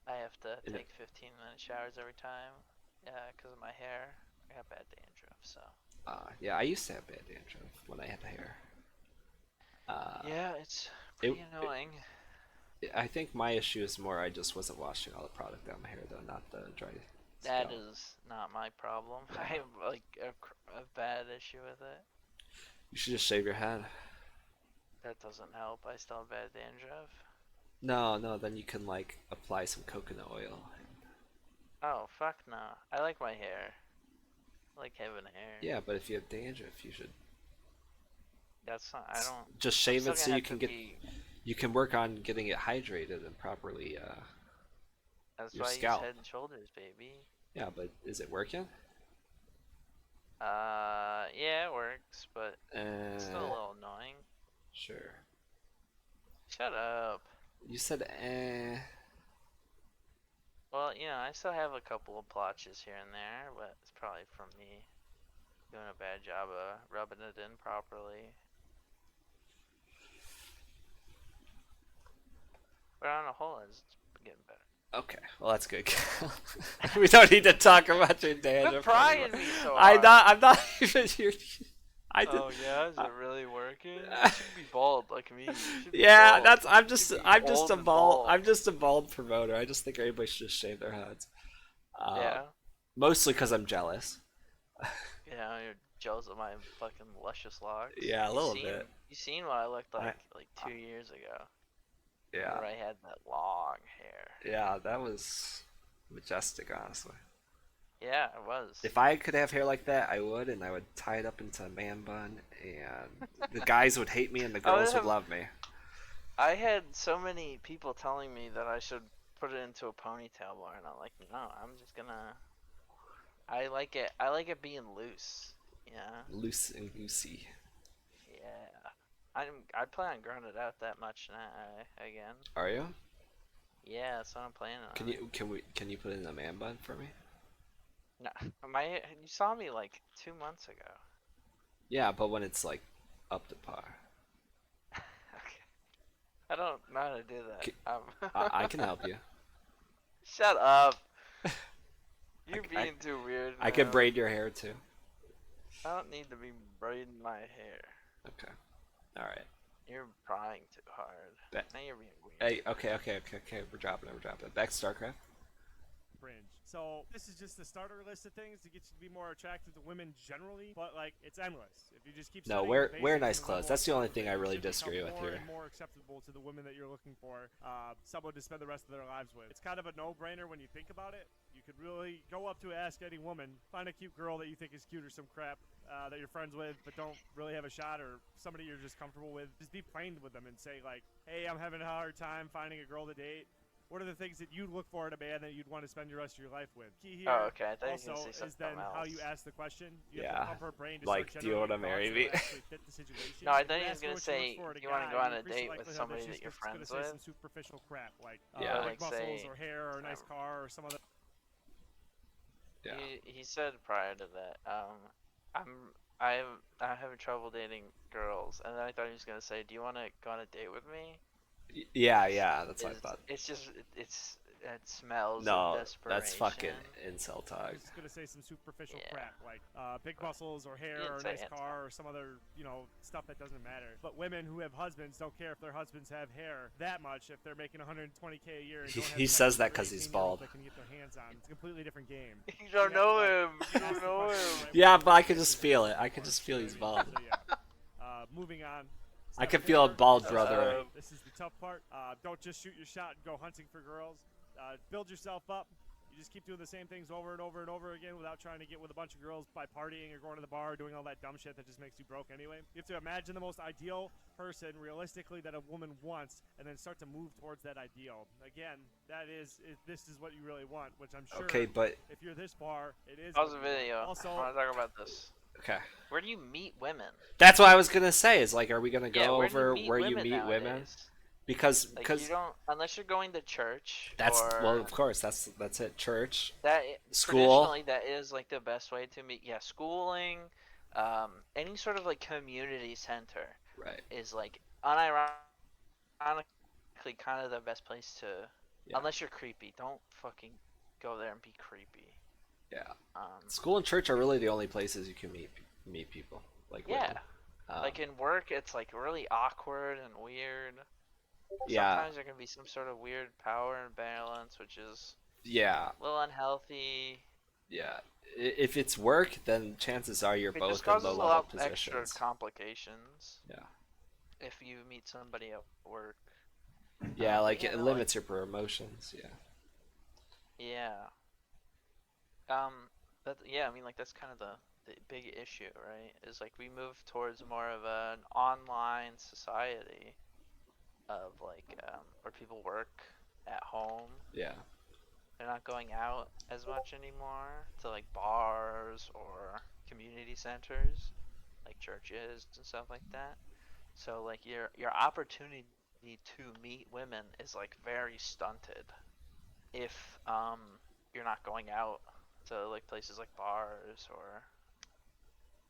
Speaker 2: I have to
Speaker 1: in a-
Speaker 2: take 15-minute showers every time. Yeah, because of my hair. I got bad dandruff, so.
Speaker 1: yeah, I used to have bad dandruff when I had hair.
Speaker 2: Yeah, it's
Speaker 1: It,
Speaker 2: pretty annoying.
Speaker 1: I think my issue is more I just wasn't washing all the product down my hair though, not the dry
Speaker 2: That
Speaker 1: scalp.
Speaker 2: is not my problem.
Speaker 1: Yeah.
Speaker 2: I have like a bad issue with it.
Speaker 1: You should just shave your head.
Speaker 2: That doesn't help. I still have bad dandruff.
Speaker 1: No, then you can like apply some coconut oil.
Speaker 2: Oh, fuck no. I like my hair. I like having hair.
Speaker 1: Yeah, but if you have dandruff, you should
Speaker 2: That's not. I don't.
Speaker 1: just
Speaker 2: I'm
Speaker 1: shave
Speaker 2: still
Speaker 1: it so
Speaker 2: gonna
Speaker 1: you
Speaker 2: have
Speaker 1: can
Speaker 2: to
Speaker 1: get
Speaker 2: be.
Speaker 1: you can work on getting it hydrated and properly
Speaker 2: That's
Speaker 1: your
Speaker 2: why I use
Speaker 1: scalp.
Speaker 2: Head and Shoulders, baby.
Speaker 1: Yeah, but is it working?
Speaker 2: Yeah, it works, but it's still a
Speaker 1: Uh,
Speaker 2: little annoying.
Speaker 1: sure.
Speaker 2: Shut up.
Speaker 1: You said
Speaker 2: Well, I still have a couple of blotches here and there, but it's probably from me doing a bad job of rubbing it in properly. But on the whole, it's getting better.
Speaker 1: Okay, well that's good. We don't need to talk about your
Speaker 2: Quit
Speaker 1: dandruff
Speaker 2: prying
Speaker 1: anymore.
Speaker 2: me so hard.
Speaker 1: I'm not even here. I did.
Speaker 2: Oh yeah, is it really working? You should be bald like me. You should be
Speaker 1: Yeah,
Speaker 2: bald.
Speaker 1: that's.
Speaker 2: You should be old and bald.
Speaker 1: I'm just a bald promoter. I just think everybody should just shave their heads.
Speaker 2: Yeah.
Speaker 1: Mostly because I'm jealous.
Speaker 2: Yeah, you're jealous of my fucking luscious locks.
Speaker 1: Yeah, a little bit.
Speaker 2: You seen what I looked
Speaker 1: I-
Speaker 2: like 2 years ago?
Speaker 1: Yeah,
Speaker 2: Where I had that long hair.
Speaker 1: yeah, that was majestic, honestly.
Speaker 2: Yeah, it was.
Speaker 1: If I could have hair like that, I would, and I would tie it up into a man bun, and the guys would hate me, and the
Speaker 2: I would
Speaker 1: girls would
Speaker 2: have-
Speaker 1: love me.
Speaker 2: I had so many people telling me that I should put it into a ponytail more, and I'm like, no, I'm just gonna. I like it being loose. Yeah.
Speaker 1: Loose and goosey.
Speaker 2: Yeah. I plan on growing it out that much now again.
Speaker 1: Are you?
Speaker 2: Yeah, that's what I'm planning on.
Speaker 1: Can you put it in a man bun for me?
Speaker 2: No, you saw me like 2 months ago.
Speaker 1: Yeah, but when it's like up to par.
Speaker 2: Okay. I don't know how to do that.
Speaker 1: K-
Speaker 2: Um,
Speaker 1: I can help you.
Speaker 2: Shut up. You're
Speaker 1: I-
Speaker 2: being too weird.
Speaker 1: I can
Speaker 2: now.
Speaker 1: braid your hair too.
Speaker 2: I don't need to be braiding my hair.
Speaker 1: Okay. All right.
Speaker 2: You're prying too hard.
Speaker 1: Bet.
Speaker 2: Now you're being weird.
Speaker 1: Hey. Okay. We're dropping it. Back to StarCraft.
Speaker 3: Fringe. So this is just the starter list of things to get you to be more attractive to women generally, but like it's endless. If you just keep
Speaker 1: No,
Speaker 3: studying the
Speaker 1: wear
Speaker 3: basics
Speaker 1: nice
Speaker 3: and the
Speaker 1: clothes.
Speaker 3: level of
Speaker 1: That's the only
Speaker 3: stuff,
Speaker 1: thing I
Speaker 3: you
Speaker 1: really
Speaker 3: should become
Speaker 1: disagree with
Speaker 3: more
Speaker 1: here.
Speaker 3: and more acceptable to the women that you're looking for, someone to spend the rest of their lives with. It's kind of a no-brainer when you think about it. You could really go up to ask any woman, find a cute girl that you think is cute or some crap that you're friends with, but don't really have a shot, or somebody you're just comfortable with. Just be plain with them and say like, "Hey, I'm having a hard time finding a girl to date. What are the things that you'd look for in a man that you'd want to spend your rest of your life with?" Key here
Speaker 2: Oh, okay. I thought you were
Speaker 3: also
Speaker 2: gonna say
Speaker 3: is then
Speaker 2: something
Speaker 3: how
Speaker 2: else.
Speaker 3: you ask the question. You have
Speaker 1: Yeah.
Speaker 3: to pump her brain to
Speaker 1: Like,
Speaker 3: start
Speaker 1: do you
Speaker 3: generating
Speaker 1: wanna marry
Speaker 3: thoughts
Speaker 1: me?
Speaker 3: that actually fit the situation.
Speaker 2: No, I
Speaker 3: If
Speaker 2: thought
Speaker 3: you
Speaker 2: you was
Speaker 3: ask her
Speaker 2: gonna
Speaker 3: what she looks
Speaker 2: say,
Speaker 3: for in a
Speaker 2: do you want to
Speaker 3: guy,
Speaker 2: go on
Speaker 3: you
Speaker 2: a
Speaker 3: increase the
Speaker 2: date with
Speaker 3: likelihood
Speaker 2: somebody
Speaker 3: she's
Speaker 2: that you're
Speaker 3: just going to
Speaker 2: friends
Speaker 3: say some
Speaker 2: with?
Speaker 3: superficial crap like
Speaker 1: Yeah.
Speaker 3: big
Speaker 2: Like
Speaker 3: muscles
Speaker 2: say,
Speaker 3: or hair or a nice car or some other.
Speaker 1: Yeah.
Speaker 2: he said prior to that, I'm I'm having trouble dating girls, and then I thought he was gonna say, do you want to go on a date with me?
Speaker 1: Yeah, that's what I
Speaker 2: Is
Speaker 1: thought.
Speaker 2: it's just it smells of
Speaker 1: No, that's
Speaker 2: desperation.
Speaker 1: fucking incel talk.
Speaker 3: Just gonna say some superficial
Speaker 2: Yeah.
Speaker 3: crap like big muscles or hair
Speaker 2: You didn't
Speaker 3: or a
Speaker 2: say
Speaker 3: nice
Speaker 2: incel.
Speaker 3: car or some other stuff that doesn't matter. But women who have husbands don't care if their husbands have hair that much if they're making 120K a year. And don't have
Speaker 1: He
Speaker 3: sex
Speaker 1: says
Speaker 3: with
Speaker 1: that
Speaker 3: every
Speaker 1: 'cause he's
Speaker 3: 18-year-old
Speaker 1: bald.
Speaker 3: That can get their hands on. It's a completely different game.
Speaker 2: You don't
Speaker 3: You have to,
Speaker 2: know
Speaker 3: like,
Speaker 2: him. You
Speaker 3: ask
Speaker 2: don't
Speaker 3: the
Speaker 2: know
Speaker 3: question
Speaker 2: him.
Speaker 3: the right
Speaker 1: Yeah,
Speaker 3: way.
Speaker 1: but I can
Speaker 3: That's
Speaker 1: just
Speaker 3: what
Speaker 1: feel
Speaker 3: you're
Speaker 1: it. I
Speaker 3: looking
Speaker 1: can
Speaker 3: for,
Speaker 1: just feel
Speaker 3: you
Speaker 1: he's
Speaker 3: know what I
Speaker 1: bald.
Speaker 3: mean? So yeah. Moving on.
Speaker 1: I
Speaker 3: Step
Speaker 1: can feel a
Speaker 3: 4,
Speaker 1: bald
Speaker 3: this is,
Speaker 1: brother.
Speaker 3: this is the tough part. Don't just shoot your shot and go hunting for girls. Build yourself up. You just keep doing the same things over and over and over again without trying to get with a bunch of girls by partying or going to the bar or doing all that dumb shit that just makes you broke anyway. You have to imagine the most ideal person realistically that a woman wants and then start to move towards that ideal. Again, this is what you really want, which I'm sure
Speaker 1: Okay, but
Speaker 3: if you're this far, it is.
Speaker 2: Pause
Speaker 3: what
Speaker 2: the
Speaker 3: you want.
Speaker 2: video.
Speaker 3: Also,
Speaker 2: I want to talk about this.
Speaker 1: okay.
Speaker 2: Where do you meet women?
Speaker 1: That's what I was gonna say. Is like, are we gonna go
Speaker 2: Yeah, where do you
Speaker 1: over
Speaker 2: meet
Speaker 1: where you
Speaker 2: women
Speaker 1: meet women?
Speaker 2: nowadays?
Speaker 1: Because
Speaker 2: Like you don't, unless you're going to church
Speaker 1: that's
Speaker 2: or
Speaker 1: well, of course, that's it. Church,
Speaker 2: that
Speaker 1: school.
Speaker 2: traditionally that is like the best way to meet. Yeah, schooling, any sort of like community center
Speaker 1: Right.
Speaker 2: is like unironically kind of the best place to,
Speaker 1: Yeah.
Speaker 2: unless you're creepy. Don't fucking go there and be creepy.
Speaker 1: Yeah.
Speaker 2: Um,
Speaker 1: School and church are really the only places you can meet people. Like
Speaker 2: yeah,
Speaker 1: women.
Speaker 2: like in work, it's like really awkward and weird.
Speaker 1: Yeah.
Speaker 2: Sometimes there can be some sort of weird power imbalance, which is
Speaker 1: Yeah.
Speaker 2: a little unhealthy.
Speaker 1: Yeah. If it's work, then chances are you're
Speaker 2: It just
Speaker 1: both in
Speaker 2: causes
Speaker 1: low
Speaker 2: a
Speaker 1: level
Speaker 2: lot of extra
Speaker 1: positions.
Speaker 2: complications
Speaker 1: Yeah.
Speaker 2: if you meet somebody at work.
Speaker 1: Yeah, like
Speaker 2: yeah,
Speaker 1: it
Speaker 2: no,
Speaker 1: limits your promotions. Yeah.
Speaker 2: Yeah. But yeah, I mean, like that's kind of the big issue, right? Is like we move towards more of an online society of like where people work at home.
Speaker 1: Yeah.
Speaker 2: They're not going out as much anymore to like bars or community centers, like churches and stuff like that. So like your opportunity to meet women is like very stunted if you're not going out to like places like bars or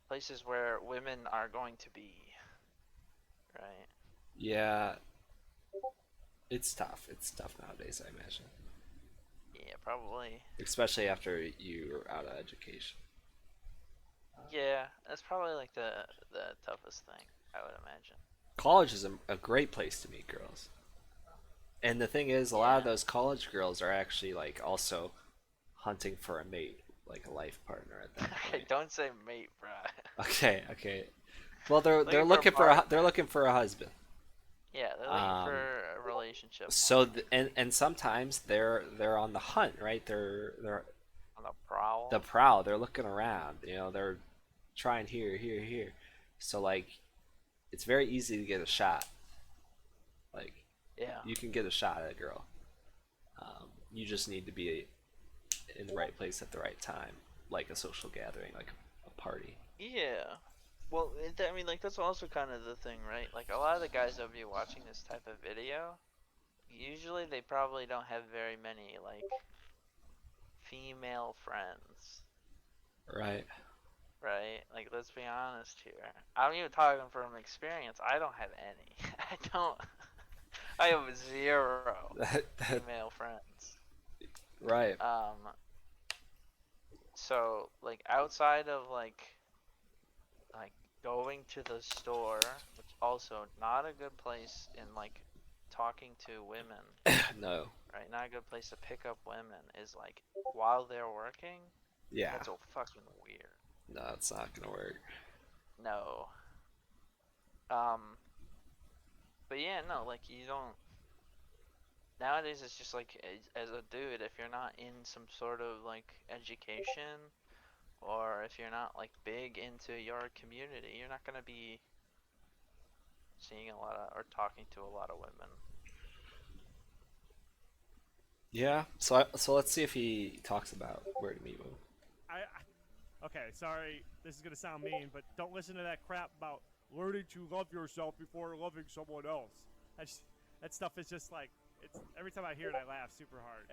Speaker 2: places where women are going to be, right?
Speaker 1: Yeah. It's tough. It's tough nowadays, I imagine.
Speaker 2: Yeah, probably.
Speaker 1: Especially after you're out of education.
Speaker 2: Yeah, that's probably like the toughest thing, I would imagine.
Speaker 1: College is a great place to meet girls. And the thing is, a lot of
Speaker 2: Yeah.
Speaker 1: those college girls are actually like also hunting for a mate, like a life partner at that
Speaker 2: Okay,
Speaker 1: point.
Speaker 2: don't say mate, bruh.
Speaker 1: Okay, okay. Well, they're
Speaker 2: Looking for a
Speaker 1: they're
Speaker 2: partner.
Speaker 1: looking for a husband.
Speaker 2: Yeah, they're looking
Speaker 1: Um,
Speaker 2: for a relationship
Speaker 1: So
Speaker 2: partner
Speaker 1: and sometimes they're on the hunt, right? They're
Speaker 2: on the prowl.
Speaker 1: the prowl. They're looking around. They're trying here. So like, it's very easy to get a shot. Like,
Speaker 2: Yeah.
Speaker 1: you can get a shot at a girl. You just need to be in the right place at the right time, like a social gathering, like a party.
Speaker 2: Yeah. Well, I mean, like, that's also kind of the thing, right? Like, a lot of the guys that will be watching this type of video, usually they probably don't have very many, like, female friends,
Speaker 1: Right.
Speaker 2: right? Like, let's be honest here. I'm even talking from experience. I don't have any. I don't. I have zero female friends.
Speaker 1: Right.
Speaker 2: So, like, outside of, like going to the store, which also not a good place in like talking to women,
Speaker 1: No.
Speaker 2: right? Not a good place to pick up women is like while they're working.
Speaker 1: Yeah.
Speaker 2: That's so fucking weird.
Speaker 1: No, it's not gonna work.
Speaker 2: No. Um. But yeah, no, like you don't. Nowadays, it's just like as a dude, if you're not in some sort of like education, or if you're not like big into your community, you're not gonna be seeing a lot of or talking to a lot of women.
Speaker 1: Yeah. So let's see if he talks about where to meet women.
Speaker 3: Okay, sorry, this is gonna sound mean, but don't listen to that crap about learning to love yourself before loving someone else. That stuff is just like it's. Every time I hear it, I laugh super hard.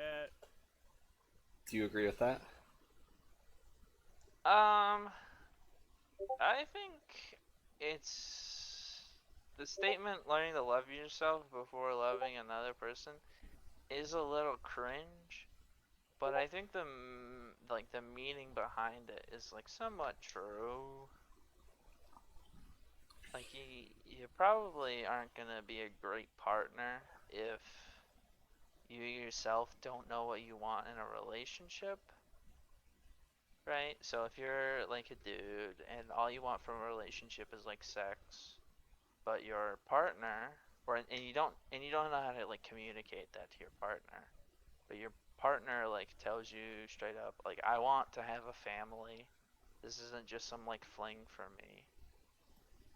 Speaker 1: Do you agree with that?
Speaker 2: Um, I think it's the statement "learning to love yourself before loving another person" is a little cringe, but I think the meaning behind it is like somewhat true. Like you probably aren't gonna be a great partner if you yourself don't know what you want in a relationship, right? So if you're like a dude and all you want from a relationship is like sex, but your partner and you don't know how to like communicate that to your partner, but your partner like tells you straight up like I want to have a family. This isn't just some like fling for me.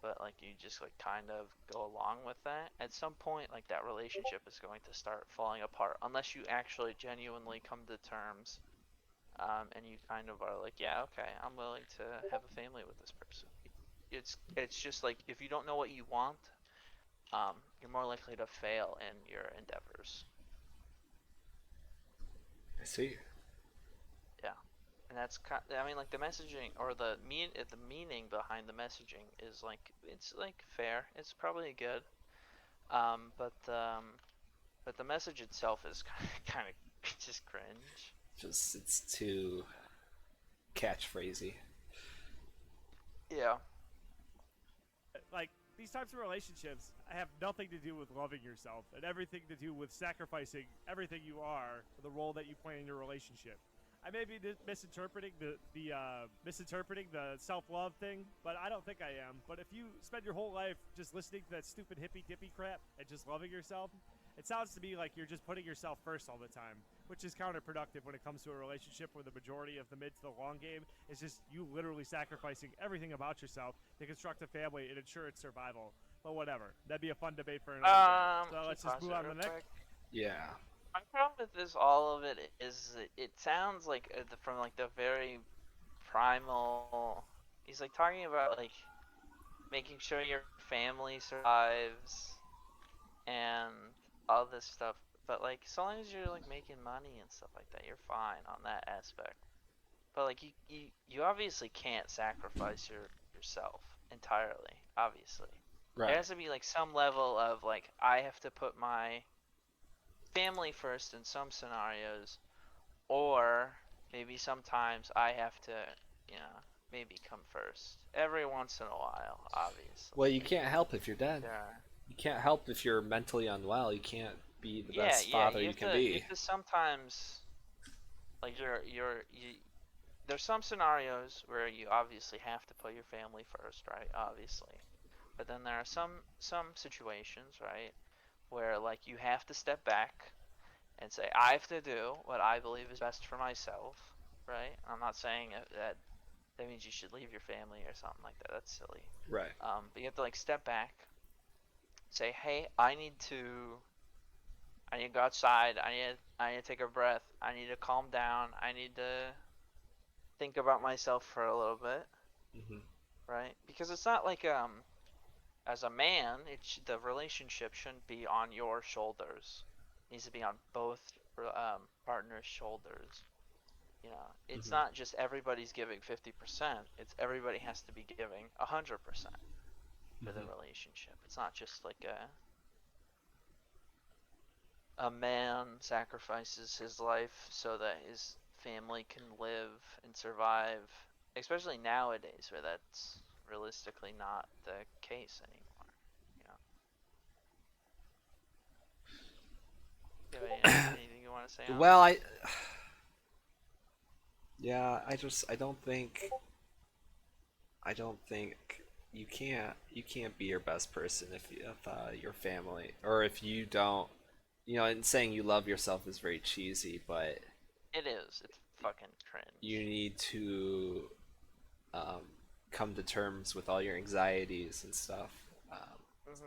Speaker 2: But like you just like kind of go along with that. At some point like that relationship is going to start falling apart unless you actually genuinely come to terms, and you kind of are like, yeah, okay, I'm willing to have a family with this person. It's just like if you don't know what you want, you're more likely to fail in your endeavors.
Speaker 1: I see.
Speaker 2: Yeah, and that's I mean like the messaging or the meaning behind the messaging is like it's like fair. It's probably good. Um, but um, but the message itself is kind of just cringe.
Speaker 1: Just it's too catchphrasy.
Speaker 2: Yeah.
Speaker 3: Like these types of relationships have nothing to do with loving yourself and everything to do with sacrificing everything you are for the role that you play in your relationship. I may be misinterpreting the self-love thing, but I don't think I am. But if you spend your whole life just listening to that stupid hippy dippy crap and just loving yourself, it sounds to me like you're just putting yourself first all the time, which is counterproductive when it comes to a relationship where the majority of the mid to the long game is just you literally sacrificing everything about yourself to construct a family and ensure its survival. But whatever, that'd be a fun debate for another day. So
Speaker 2: Can you
Speaker 3: let's just
Speaker 2: pause
Speaker 3: move
Speaker 2: it
Speaker 3: on to
Speaker 2: real
Speaker 3: the next.
Speaker 2: quick?
Speaker 1: Yeah.
Speaker 2: My problem with this, all of it, is it sounds like from like the very primal. He's like talking about like making sure your family survives and all this stuff. But like, so long as you're like making money and stuff like that, you're fine on that aspect. But like, you obviously can't sacrifice yourself entirely. Obviously, there
Speaker 1: Right.
Speaker 2: has to be like some level of like I have to put my family first in some scenarios, or maybe sometimes I have to, you know, maybe come first every once in a while.
Speaker 1: Well,
Speaker 2: Obviously,
Speaker 1: you can't help if you're dead.
Speaker 2: there.
Speaker 1: You can't help if you're mentally unwell. You can't be the
Speaker 2: Yeah,
Speaker 1: best
Speaker 2: yeah.
Speaker 1: father you can
Speaker 2: You
Speaker 1: be.
Speaker 2: have to sometimes like you. There's some scenarios where you obviously have to put your family first, right? Obviously, but then there are some situations, right, where like you have to step back and say I have to do what I believe is best for myself, right? I'm not saying that means you should leave your family or something like that. That's silly.
Speaker 1: Right.
Speaker 2: But you have to like step back, say, hey, I need to go outside. I need to take a breath. I need to calm down. I need to think about myself for a little bit,
Speaker 1: Hmm.
Speaker 2: right? Because it's not like as a man, the relationship shouldn't be on your shoulders. It needs to be on both partners' shoulders. You know, it's
Speaker 1: Hmm.
Speaker 2: not just everybody's giving 50%. It's everybody has to be giving 100% for the
Speaker 1: Hmm.
Speaker 2: relationship. It's not just like a man sacrifices his life so that his family can live and survive, especially nowadays where that's realistically not the case anymore. You know? You have anything you want to say on
Speaker 1: Well,
Speaker 2: this?
Speaker 1: yeah, I don't think you can't be your best person if your family, or if you don't, and saying you love yourself is very cheesy, but
Speaker 2: It is. It's fucking
Speaker 1: you
Speaker 2: cringe.
Speaker 1: need to um, come to terms with all your anxieties and stuff,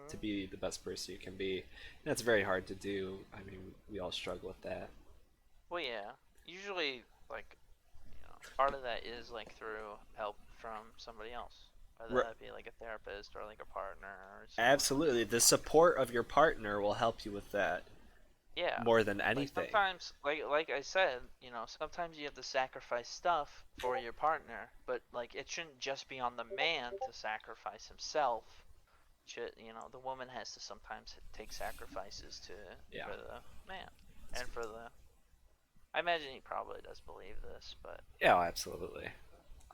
Speaker 1: to
Speaker 2: Hmm.
Speaker 1: be the best person you can be. And that's very hard to do. I mean, we all struggle with that.
Speaker 2: Well, yeah. Usually, like, part of that is like through help from somebody else, whether
Speaker 1: R-
Speaker 2: that be like a therapist or like a partner or someone else.
Speaker 1: Absolutely, the support of your partner will help you with that
Speaker 2: Yeah.
Speaker 1: more than
Speaker 2: Like
Speaker 1: anything.
Speaker 2: sometimes, like I said, sometimes you have to sacrifice stuff for your partner, but like it shouldn't just be on the man to sacrifice himself. The woman has to sometimes take sacrifices to
Speaker 1: Yeah.
Speaker 2: for the man and for the. I imagine he probably does believe this, but
Speaker 1: Yeah, absolutely.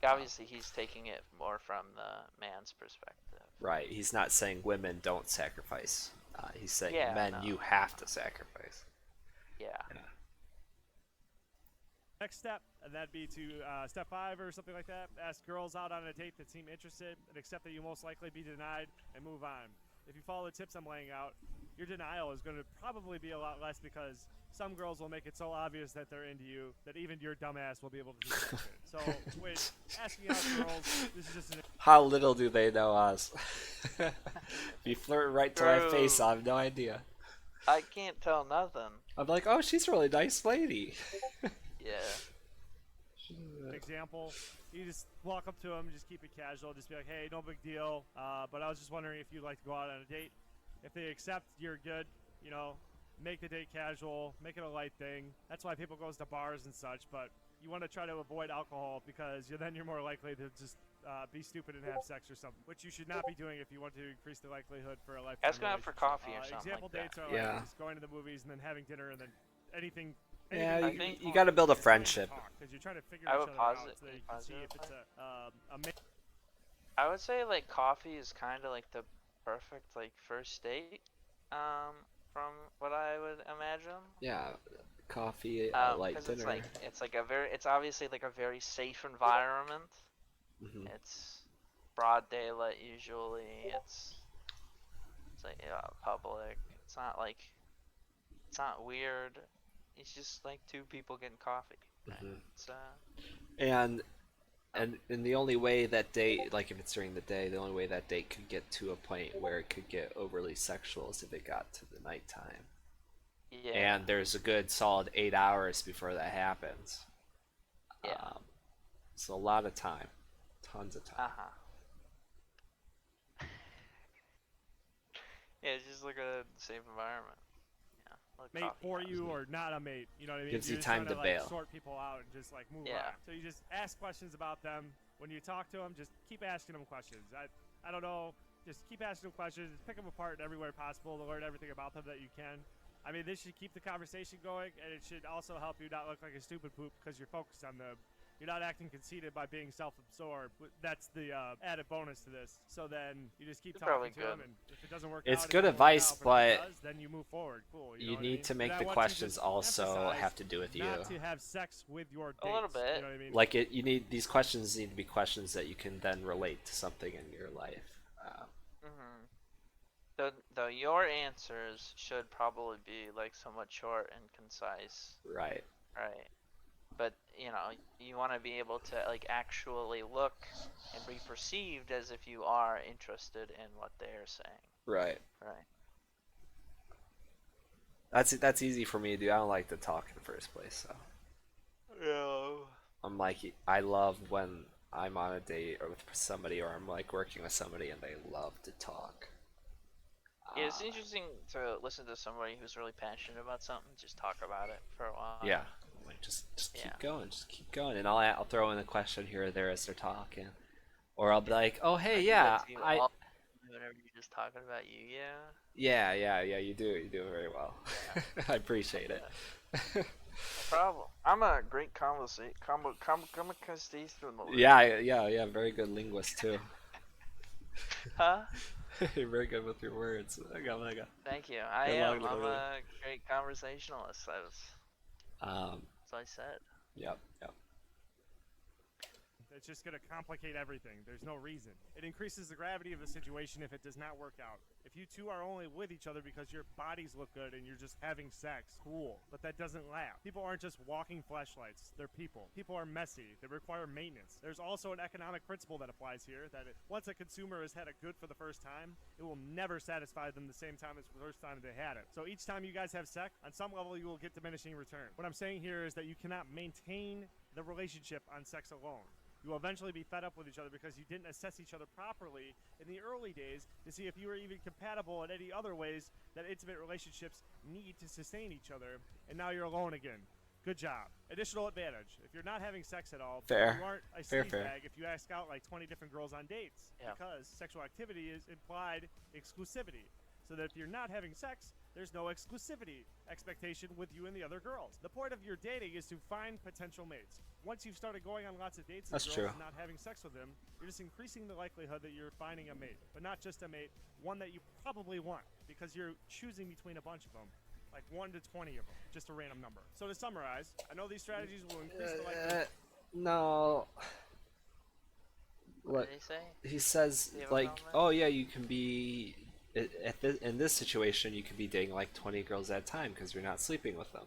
Speaker 2: obviously he's taking it more from the man's perspective.
Speaker 1: Right. He's not saying women don't sacrifice. He's saying
Speaker 2: Yeah,
Speaker 1: men,
Speaker 2: no,
Speaker 1: you
Speaker 2: no,
Speaker 1: have
Speaker 2: no.
Speaker 1: to sacrifice.
Speaker 2: Yeah.
Speaker 1: Yeah.
Speaker 3: Next step, and that'd be to step 5 or something like that. Ask girls out on a date that seem interested and accept that you most likely be denied and move on. If you follow the tips I'm laying out, your denial is going to probably be a lot less because some girls will make it so obvious that they're into you that even your dumbass will be able to detect it. So with asking out girls, this is just an
Speaker 1: How little do they know us? If you flirt right to my face,
Speaker 2: True.
Speaker 1: I have no idea.
Speaker 2: I can't tell nothing.
Speaker 1: I'm like, oh, she's a really nice lady.
Speaker 2: Yeah.
Speaker 3: example. You just walk up to them, just keep it casual, just be like, hey, no big deal, but I was just wondering if you'd like to go out on a date. If they accept, you're good. You know, make the date casual, make it a light thing. That's why people goes to bars and such, but you want to try to avoid alcohol because then you're more likely to just be stupid and have sex or something, which you should not be doing if you want to increase the likelihood for a lifetime
Speaker 2: Ask him out for
Speaker 3: relationship.
Speaker 2: coffee or something
Speaker 3: Example
Speaker 2: like that.
Speaker 3: dates are like
Speaker 1: Yeah.
Speaker 3: just going to the movies and then having dinner and then anything
Speaker 1: Yeah,
Speaker 3: anything
Speaker 2: I
Speaker 3: you can
Speaker 2: think
Speaker 1: you
Speaker 3: talk
Speaker 1: got to
Speaker 3: about.
Speaker 1: build a
Speaker 3: Just going to
Speaker 1: friendship.
Speaker 3: talk because you're trying to figure
Speaker 2: I
Speaker 3: each
Speaker 2: would
Speaker 3: other
Speaker 2: pause
Speaker 3: out
Speaker 2: it.
Speaker 3: so that
Speaker 2: Can you
Speaker 3: you can
Speaker 2: pause it
Speaker 3: see
Speaker 2: real
Speaker 3: if it's
Speaker 2: quick?
Speaker 3: a
Speaker 2: I would say like coffee is kind of like the perfect like first date, um, from what I would imagine.
Speaker 1: Yeah, coffee, a light
Speaker 2: Because it's
Speaker 1: dinner.
Speaker 2: like it's obviously like a very safe environment.
Speaker 1: Hmm.
Speaker 2: It's broad daylight usually. It's like public. It's not weird. It's just like two people getting coffee, right?
Speaker 1: Hmm.
Speaker 2: It's
Speaker 1: And
Speaker 2: um,
Speaker 1: and the only way that date, like if it's during the day, the only way that date could get to a point where it could get overly sexual is if it got to the nighttime.
Speaker 2: yeah,
Speaker 1: And there's a good solid 8 hours before that happens.
Speaker 2: yeah,
Speaker 1: Um, so a lot of time, tons of time.
Speaker 2: uh-huh. Yeah, it's just like a safe environment. Yeah, like
Speaker 3: mate
Speaker 2: coffee
Speaker 3: for
Speaker 2: house.
Speaker 3: you or not a mate. You know what I mean?
Speaker 1: Gives you
Speaker 3: You're just
Speaker 1: time
Speaker 3: trying
Speaker 1: to
Speaker 3: to like
Speaker 1: bail.
Speaker 3: sort people out and just like move
Speaker 2: Yeah.
Speaker 3: on. So you just ask questions about them. When you talk to them, just keep asking them questions. I don't know. Just keep asking them questions. Pick them apart everywhere possible to learn everything about them that you can. I mean, this should keep the conversation going, and it should also help you not look like a stupid poop because you're focused on them. You're not acting conceited by being self-absorbed. That's the added bonus to this. So then you just keep
Speaker 2: It's probably
Speaker 3: talking to
Speaker 2: good.
Speaker 3: them, and if it doesn't work
Speaker 1: It's
Speaker 3: out, it
Speaker 1: good
Speaker 3: doesn't work
Speaker 1: advice,
Speaker 3: out. But if it
Speaker 1: but
Speaker 3: does, then you move forward. Cool. You know
Speaker 1: you
Speaker 3: what I
Speaker 1: need
Speaker 3: mean?
Speaker 1: to
Speaker 3: And
Speaker 1: make
Speaker 3: I
Speaker 1: the
Speaker 3: want you
Speaker 1: questions
Speaker 3: just
Speaker 1: also
Speaker 3: emphasize
Speaker 1: have to do with you.
Speaker 3: not to have sex with your dates.
Speaker 2: A little bit.
Speaker 3: You know what I mean?
Speaker 1: Like you need these questions need to be questions that you can then relate to something in your life.
Speaker 2: Mhm. Though your answers should probably be like somewhat short and concise,
Speaker 1: Right.
Speaker 2: right? But you want to be able to like actually look and be perceived as if you are interested in what they're saying,
Speaker 1: Right.
Speaker 2: right?
Speaker 1: That's easy for me to do. I don't like to talk in the first place, so
Speaker 2: Yeah.
Speaker 1: I'm like I love when I'm on a date or with somebody or I'm like working with somebody and they love to talk.
Speaker 2: Yeah, it's
Speaker 1: Uh,
Speaker 2: interesting to listen to somebody who's really passionate about something. Just talk about it for a
Speaker 1: yeah.
Speaker 2: while.
Speaker 1: I'm like just
Speaker 2: Yeah.
Speaker 1: just keep going, and I'll throw in a question here or there as they're talking, or I'll be like, oh
Speaker 2: I
Speaker 1: hey
Speaker 2: do that
Speaker 1: yeah
Speaker 2: to you
Speaker 1: I
Speaker 2: all whenever you're just talking about you. Yeah.
Speaker 1: yeah you do it very well.
Speaker 2: Yeah.
Speaker 1: I appreciate it.
Speaker 2: Yeah. No problem. I'm a great conversationalist.
Speaker 1: Yeah, very good linguist too.
Speaker 2: Huh?
Speaker 1: You're very good with your words. Mega.
Speaker 2: Thank you. I
Speaker 1: Good luck,
Speaker 2: am. I'm
Speaker 1: Lily.
Speaker 2: a great conversationalist.
Speaker 1: Um,
Speaker 2: That's what I said.
Speaker 1: yep, yep.
Speaker 3: It's just going to complicate everything. There's no reason. It increases the gravity of the situation if it does not work out. If you two are only with each other because your bodies look good and you're just having sex, cool. But that doesn't last. People aren't just walking fleshlights. They're people. People are messy. They require maintenance. There's also an economic principle that applies here that once a consumer has had a good for the first time, it will never satisfy them the same time as the first time they had it. So each time you guys have sex, on some level you will get diminishing return. What I'm saying here is that you cannot maintain the relationship on sex alone. You will eventually be fed up with each other because you didn't assess each other properly in the early days to see if you were even compatible in any other ways that intimate relationships need to sustain each other, and now you're alone again. Good job. Additional advantage. If you're not having sex at all,
Speaker 1: Fair.
Speaker 3: you aren't a
Speaker 1: Fair.
Speaker 3: sleazebag if you ask out like 20 different girls on dates.
Speaker 2: Yeah.
Speaker 3: Because sexual activity is implied exclusivity. So that if you're not having sex, there's no exclusivity expectation with you and the other girls. The point of your dating is to find potential mates. Once you've started going on lots of dates with
Speaker 1: That's
Speaker 3: girls
Speaker 1: true.
Speaker 3: and not having sex with them, you're just increasing the likelihood that you're finding a mate. But not just a mate, one that you probably want, because you're choosing between a bunch of them. Like 1 to 20 of them, just a random number. So to summarize, I know these strategies will increase the likelihood.
Speaker 1: No.
Speaker 2: What
Speaker 1: Look,
Speaker 2: did he say?
Speaker 1: he says
Speaker 2: Do you have a
Speaker 1: like,
Speaker 2: comment?
Speaker 1: oh yeah, you can be in this situation, you could be dating like 20 girls at a time because you're not sleeping with them.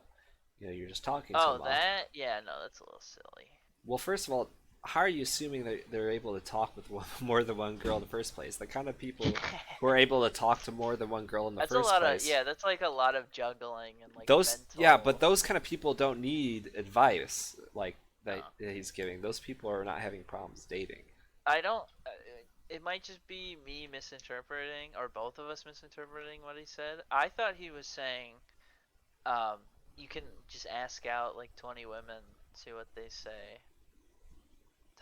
Speaker 1: You know, you're just talking to
Speaker 2: Oh,
Speaker 1: them.
Speaker 2: that? Yeah, no, that's a little silly.
Speaker 1: Well, first of all, how are you assuming that they're able to talk with more than one girl in the first place? The kind of people who are able to talk to more than one girl in the
Speaker 2: That's
Speaker 1: first
Speaker 2: a lot
Speaker 1: place.
Speaker 2: of, yeah, that's like a lot of juggling and like
Speaker 1: Those,
Speaker 2: mental.
Speaker 1: yeah, but those kind of people don't need advice like that,
Speaker 2: No.
Speaker 1: that he's giving. Those people are not having problems dating.
Speaker 2: I don't. It might just be me misinterpreting, or both of us misinterpreting what he said. I thought he was saying, you can just ask out like 20 women, see what they say,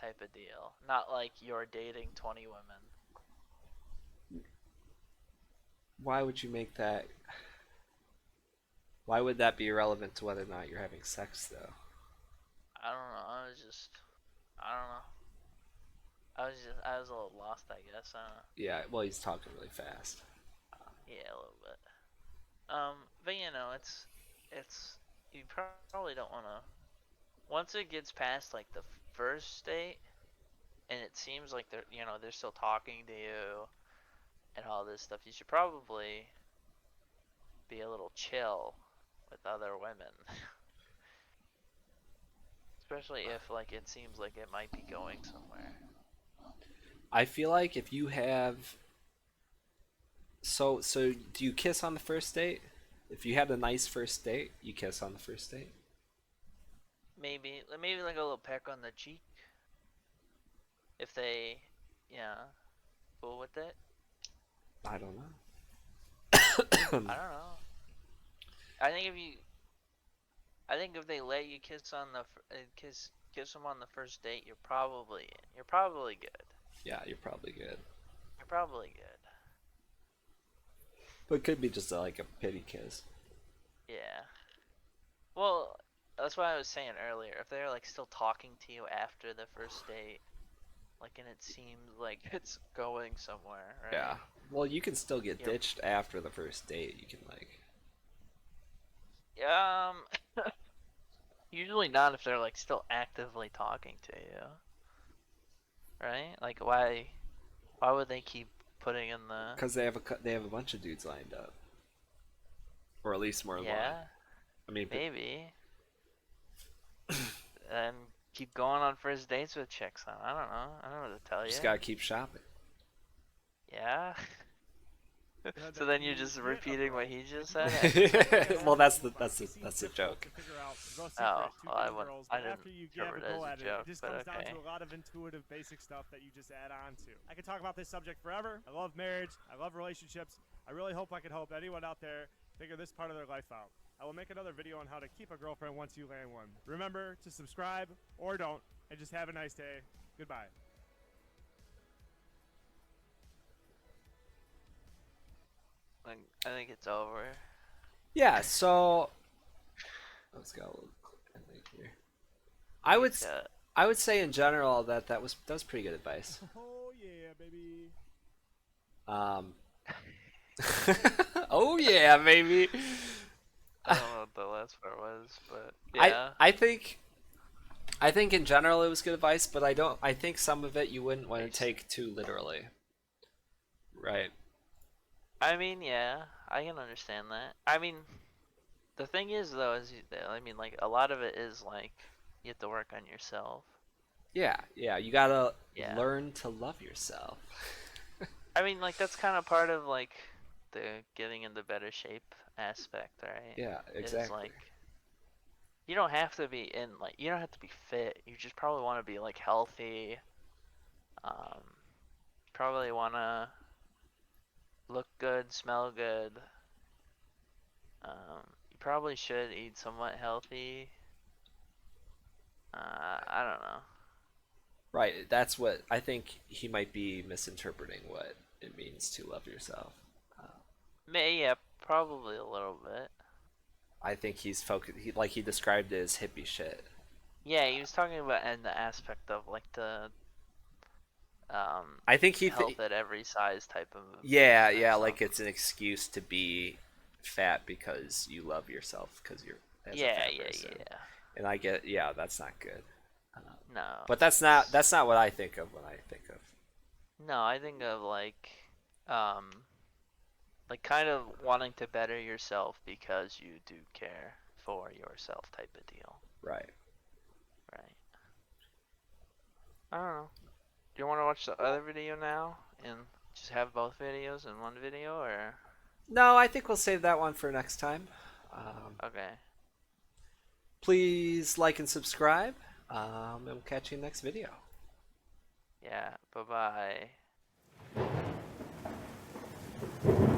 Speaker 2: type of deal. Not like you're dating 20 women.
Speaker 1: Why would you make that? Why would that be irrelevant to whether or not you're having sex, though?
Speaker 2: I don't know. I don't know. I was a little lost, I guess. I don't know.
Speaker 1: Yeah, well, he's talking really fast.
Speaker 2: Yeah, a little bit. But you know, it's you probably don't want to. Once it gets past like the first date, and it seems like they're still talking to you and all this stuff, you should probably be a little chill with other women. Especially if like it seems like it might be going somewhere.
Speaker 1: I feel like if you have, so do you kiss on the first date? If you had a nice first date, you kiss on the first date.
Speaker 2: Maybe like a little peck on the cheek. If they, yeah, cool with it.
Speaker 1: I don't know.
Speaker 2: I don't know. I think if they let you kiss on the kiss them on the first date, you're probably good.
Speaker 1: Yeah, you're probably good.
Speaker 2: You're probably good.
Speaker 1: But it could be just like a pity kiss.
Speaker 2: Yeah. Well, that's what I was saying earlier. If they're like still talking to you after the first date, like, and it seems like it's going somewhere, right?
Speaker 1: Yeah. Well, you can still get
Speaker 2: Yeah.
Speaker 1: ditched after the first date. You can like.
Speaker 2: Usually not if they're like still actively talking to you. Right? Like why would they keep putting in the
Speaker 1: Because they have a bunch of dudes lined up, or at least more than one.
Speaker 2: Yeah,
Speaker 1: I mean,
Speaker 2: maybe. And keep going on first dates with chicks. I don't know. I don't know what to tell you.
Speaker 1: just gotta keep shopping.
Speaker 2: Yeah. So then you're just repeating what he just said?
Speaker 1: Well, that's the joke.
Speaker 2: Oh, well, I didn't
Speaker 3: After you give a
Speaker 2: interpret it
Speaker 3: go
Speaker 2: as
Speaker 3: at
Speaker 2: a
Speaker 3: it,
Speaker 2: joke,
Speaker 3: it just
Speaker 2: but
Speaker 3: comes down
Speaker 2: okay.
Speaker 3: to a lot of intuitive, basic stuff that you just add on to. I could talk about this subject forever. I love marriage. I love relationships. I really hope I could help anyone out there figure this part of their life out. I will make another video on how to keep a girlfriend once you land one. Remember to subscribe or don't, and just have a nice day. Goodbye.
Speaker 2: I think it's over.
Speaker 1: Yeah. So let's go. Here. I would say in general that was pretty good advice.
Speaker 3: Oh yeah, baby.
Speaker 1: Oh yeah, baby.
Speaker 2: I don't know what the last part was, but
Speaker 1: I
Speaker 2: yeah.
Speaker 1: I think I think in general it was good advice, but I think some of it you wouldn't want to
Speaker 2: Basic.
Speaker 1: take too literally. Right.
Speaker 2: I mean, yeah, I can understand that. I mean, the thing is though, I mean, like a lot of it is like you have to work on yourself.
Speaker 1: Yeah, yeah, you gotta
Speaker 2: Yeah.
Speaker 1: learn to love yourself.
Speaker 2: I mean, like that's kind of part of like the getting into better shape aspect, right?
Speaker 1: Yeah,
Speaker 2: Is
Speaker 1: exactly.
Speaker 2: like you don't have to be in like you don't have to be fit. You just probably want to be like healthy. Um, probably want to look good, smell good. You probably should eat somewhat healthy. I don't know.
Speaker 1: Right, that's what I think he might be misinterpreting what it means to love yourself.
Speaker 2: Yeah, probably a little bit.
Speaker 1: I think he's focused. Like he described it as hippie shit.
Speaker 2: Yeah, he was talking about in the aspect of like the um
Speaker 1: I think
Speaker 2: health at every size type of
Speaker 1: yeah,
Speaker 2: movement
Speaker 1: yeah,
Speaker 2: stuff.
Speaker 1: like it's an excuse to be fat because you love yourself because you're as a
Speaker 2: Yeah,
Speaker 1: fat
Speaker 2: yeah,
Speaker 1: person.
Speaker 2: yeah.
Speaker 1: And I get, yeah, that's not good.
Speaker 2: No,
Speaker 1: But that's not what I think of when I think of.
Speaker 2: no, I think of um, like kind of wanting to better yourself because you do care for yourself type of deal,
Speaker 1: Right.
Speaker 2: right? I don't know. Do you want to watch the other video now and just have both videos in one video, or
Speaker 1: No, I think we'll save that one for next time.
Speaker 2: okay?
Speaker 1: Please like and subscribe, and we'll catch you next video.
Speaker 2: Yeah. Bye bye.